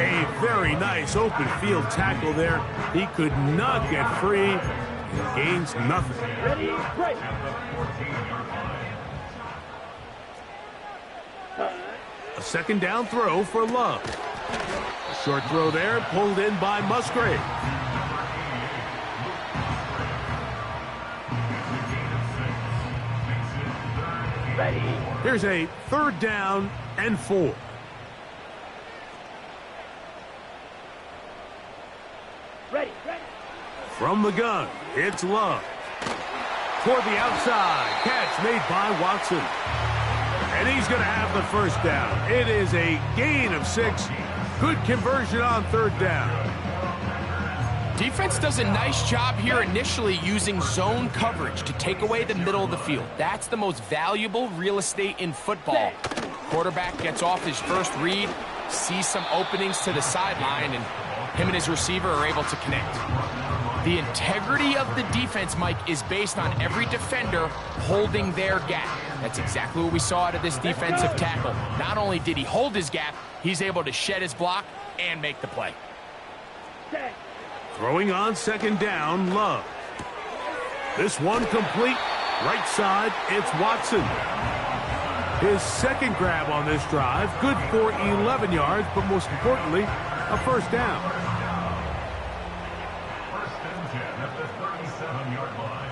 A very nice open field tackle there. He could not get free. He gains nothing. Ready, break. A 2nd down throw for Love. A short throw there, pulled in by Musgrave. Ready. Here's a 3rd down and 4. Ready. From the gun, it's Love. Toward the outside, catch made by Watson. And he's going to have the 1st down. It is a gain of 6. Good conversion on 3rd down. Defense does a nice job here initially using zone coverage to take away the middle of the field. That's the most valuable real estate in football. Quarterback gets off his first read, sees some openings to the sideline, and him and his receiver are able to connect. The integrity of the defense, Mike, is based on every defender holding their gap. That's exactly what we saw out of this defensive tackle. Not only did he hold his gap, he's able to shed his block and make the play. Throwing on 2nd down, Love. This one complete. Right side, it's Watson. His 2nd grab on this drive, good for 11 yards, but most importantly, a 1st down. 1st and 10 at the 37-yard line.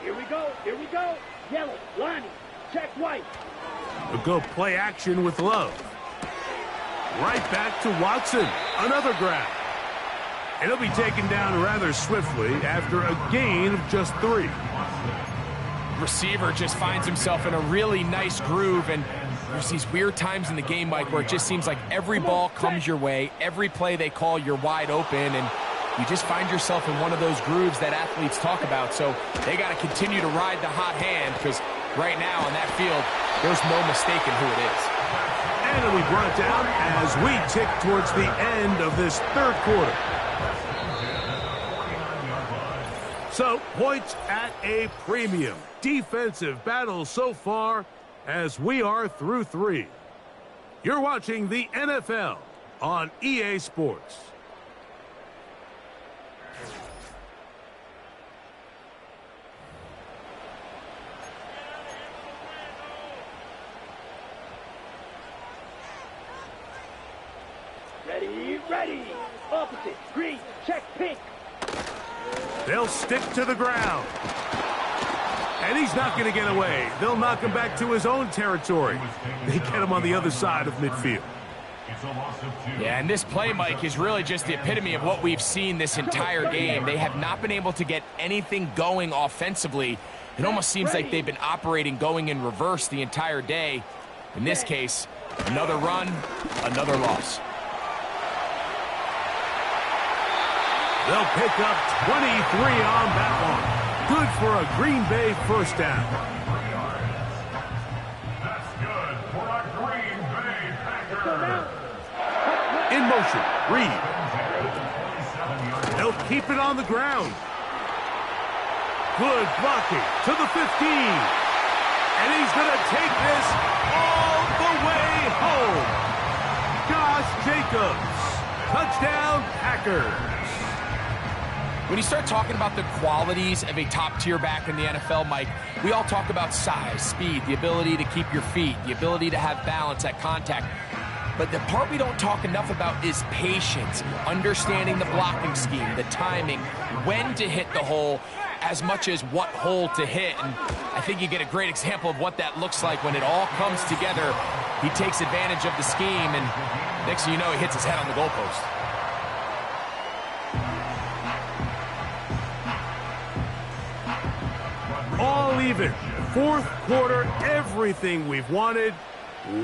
Here we go. Yellow, Lonnie, check white. We'll go play action with Love. Right back to Watson. Another grab. And he'll be taken down rather swiftly after a gain of just 3. Receiver just finds himself in a really nice groove, and there's these weird times in the game, Mike, where it just seems like every ball comes your way, every play they call, you're wide open, and you just find yourself in one of those grooves that athletes talk about. So they got to continue to ride the hot hand, because right now on that field, there's no mistaking who it is. And it'll be brought down as we tick towards the end of this 3rd quarter. So, points at a premium. Defensive battle so far as we are through 3. You're watching the NFL on EA Sports. Ready, ready. Opposite, green, check pink. They'll stick to the ground. And he's not going to get away. They'll knock him back to his own territory. They get him on the other side of midfield. Yeah, and this play, Mike, is really just the epitome of what we've seen this entire game. They have not been able to get anything going offensively. It almost seems like they've been operating going in reverse the entire day. In this case, another run, another loss. They'll pick up 23 on that one. Good for a Green Bay first down. That's good for a Green Bay Packers. In motion, Reed. They'll keep it on the ground. Good blocking to the 15. And he's going to take this all the way home. Josh Jacobs. Touchdown, Packers. When you start talking about the qualities of a top-tier back in the NFL, Mike, we all talk about size, speed, the ability to keep your feet, the ability to have balance at contact. But the part we don't talk enough about is patience, understanding the blocking scheme, the timing, when to hit the hole, as much as what hole to hit. And I think you get a great example of what that looks like when it all comes together. He takes advantage of the scheme, and next thing you know, he hits his head on the goalpost. All even. Fourth quarter, everything we've wanted.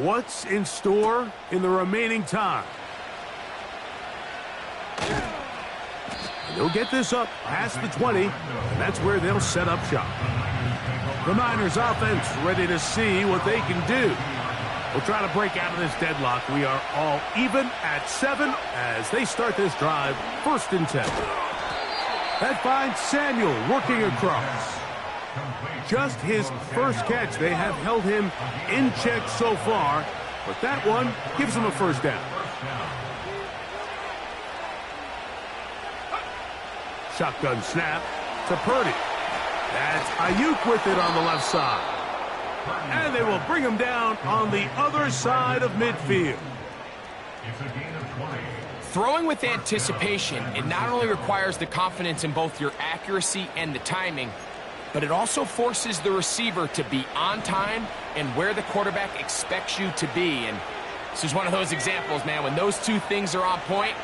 What's in store in the remaining time? And they'll get this up past the 20, and that's where they'll set up shop. The Niners offense ready to see what they can do. We'll try to break out of this deadlock. We are all even at 7 as they start this drive, 1st and 10. That finds Samuel working across. Just his first catch. They have held him in check so far, but that one gives him a first down. Shotgun snap to Purdy. That's Ayuk with it on the left side. And they will bring him down on the other side of midfield. It's a gain of 20. Throwing with anticipation, it not only requires the confidence in both your accuracy and the timing, but it also forces the receiver to be on time and where the quarterback expects you to be. And this is one of those examples, man. When those two things are on point,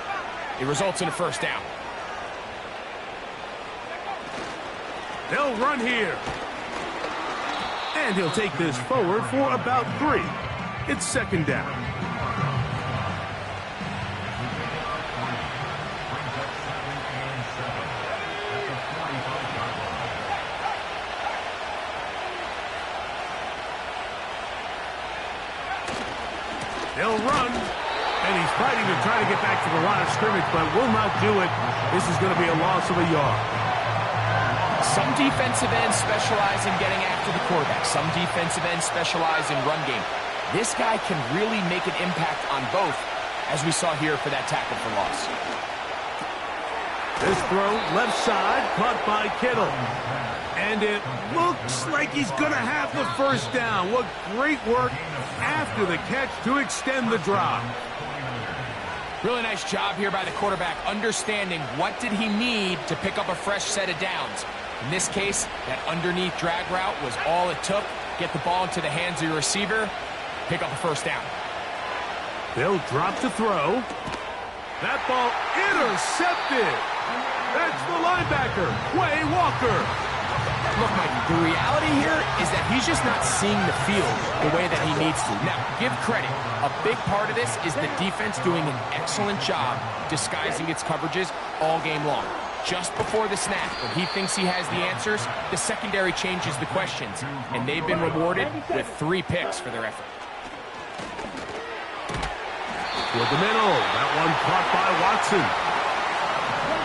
it results in a first down. They'll run here. And he'll take this forward for about 3. It's 2nd down. They'll run, and he's fighting to try to get back to the line of scrimmage, but will not do it. This is going to be a loss of a yard. Some defensive ends specialize in getting after the quarterback. Some defensive ends specialize in run game. This guy can really make an impact on both, as we saw here for that tackle for loss. This throw, left side, caught by Kittle. And it looks like he's going to have the first down. What great work after the catch to extend the drive. Really nice job here by the quarterback, understanding what did he need to pick up a fresh set of downs. In this case, that underneath drag route was all it took. Get the ball into the hands of your receiver, pick up a first down. They'll drop to throw. That ball intercepted. That's the linebacker, Quay Walker. Look, Mike, the reality here is that he's just not seeing the field the way that he needs to. Now, give credit. A big part of this is the defense doing an excellent job disguising its coverages all game long. Just before the snap, when he thinks he has the answers, the secondary changes the questions, and they've been rewarded with 3 picks for their effort. Toward the middle. That one caught by Watson.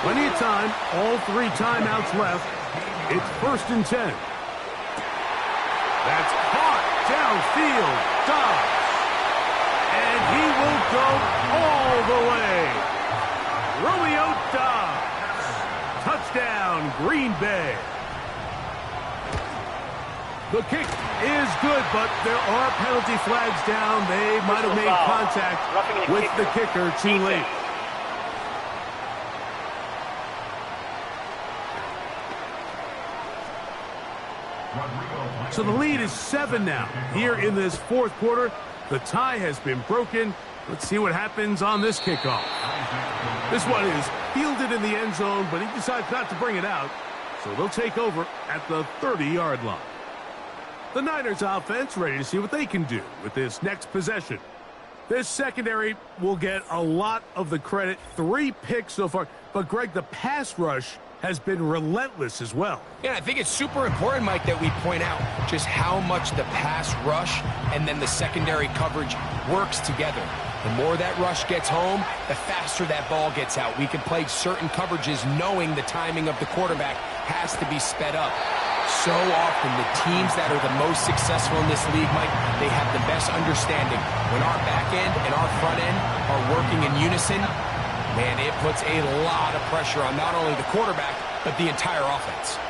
Plenty of time. All 3 timeouts left. It's 1st and 10. That's caught downfield. Dobbs. And he will go all the way. Romeo Dobbs. Touchdown, Green Bay. The kick is good, but there are penalty flags down. They might have made contact with the kicker too late. So the lead is 7 now. Here in this 4th quarter, the tie has been broken. Let's see what happens on this kickoff. This one is fielded in the end zone, but he decides not to bring it out. So they'll take over at the 30-yard line. The Niners offense ready to see what they can do with this next possession. This secondary will get a lot of the credit. 3 picks so far. But, Greg, the pass rush has been relentless as well. Yeah, I think it's super important, Mike, that we point out just how much the pass rush and then the secondary coverage works together. The more that rush gets home, the faster that ball gets out. We can play certain coverages knowing the timing of the quarterback has to be sped up. So often, the teams that are the most successful in this league, Mike, they have the best understanding. When our back end and our front end are working in unison, man, it puts a lot of pressure on not only the quarterback, but the entire offense.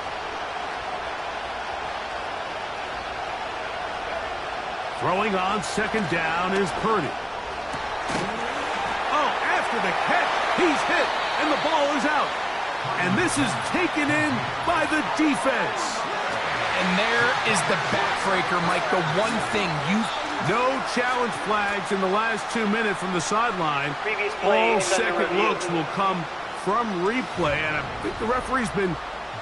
Throwing on 2nd down is Purdy. Oh, after the catch, he's hit, and the ball is out. And this is taken in by the defense. And there is the backbreaker, Mike, the one thing you... No challenge flags in the last 2 minutes from the sideline. All second looks will come from replay. And I think the referee's been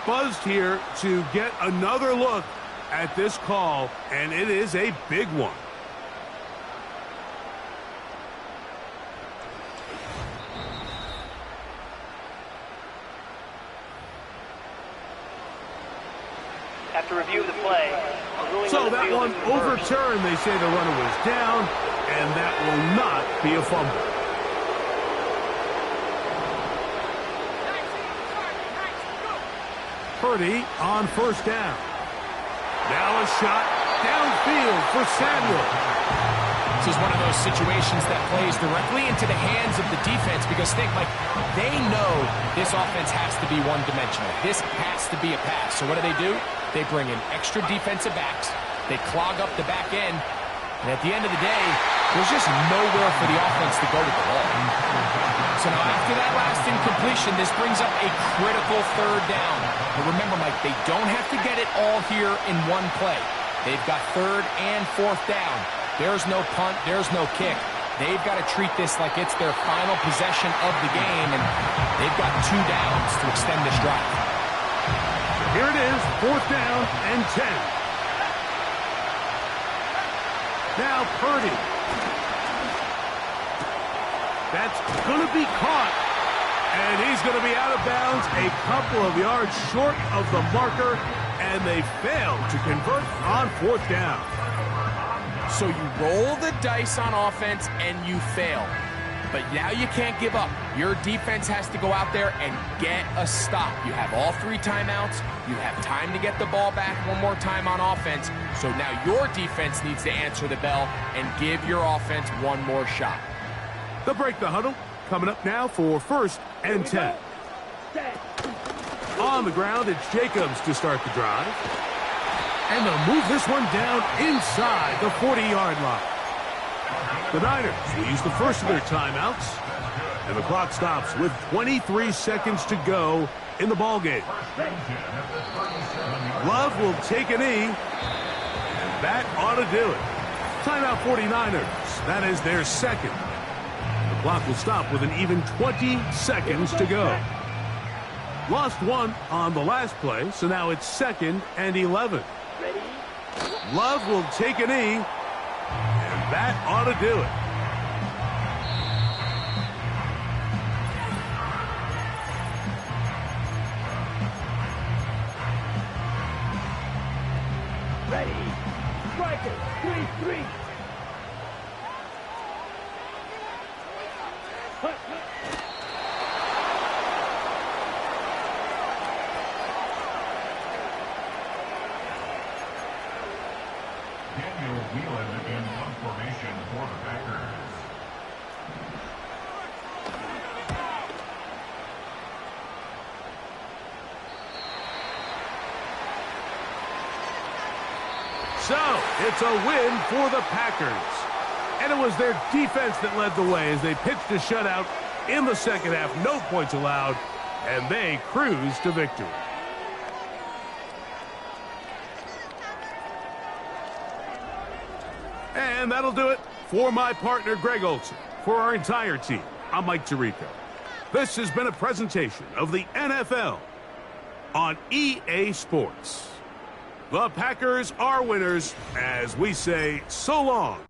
buzzed here to get another look at this call. And it is a big one. After review of the play, so that one overturned. They say the runner was down, and that will not be a fumble. Purdy on 1st down. Now a shot downfield for Samuel. This is one of those situations that plays directly into the hands of the defense because think, like, they know this offense has to be one-dimensional. This has to be a pass. So what do? They bring in extra defensive backs. They clog up the back end. And at the end of the day, there's just nowhere for the offense to go with the ball. So now after that last incompletion, this brings up a critical 3rd down. But remember, Mike, they don't have to get it all here in one play. They've got 3rd and 4th down. There's no punt. There's no kick. They've got to treat this like it's their final possession of the game, and they've got 2 downs to extend this drive. Here it is, 4th down and 10. Now Purdy. That's going to be caught. And he's going to be out of bounds a couple of yards short of the marker. And they fail to convert on 4th down. So you roll the dice on offense and you fail. But now you can't give up. Your defense has to go out there and get a stop. You have all 3 timeouts. You have time to get the ball back one more time on offense. So now your defense needs to answer the bell and give your offense one more shot. They'll break the huddle. Coming up now for 1st and 10. On the ground, it's Jacobs to start the drive. And they'll move this one down inside the 40-yard line. The Niners will use the first of their timeouts, and the clock stops with 23 seconds to go in the ballgame. Love will take a knee, and that ought to do it. Timeout 49ers. That is their 2nd. The clock will stop with an even 20 seconds to go. Lost 1 on the last play, so now it's 2nd and 11. Love will take a knee. That ought to do it. Ready. Striker. 3-3. So, it's a win for the Packers. And it was their defense that led the way as they pitched a shutout in the second half. No points allowed, and they cruised to victory. And that'll do it for my partner, Greg Olson. For our entire team, I'm Mike Tirico. This has been a presentation of the NFL on EA Sports. The Packers are winners as we say so long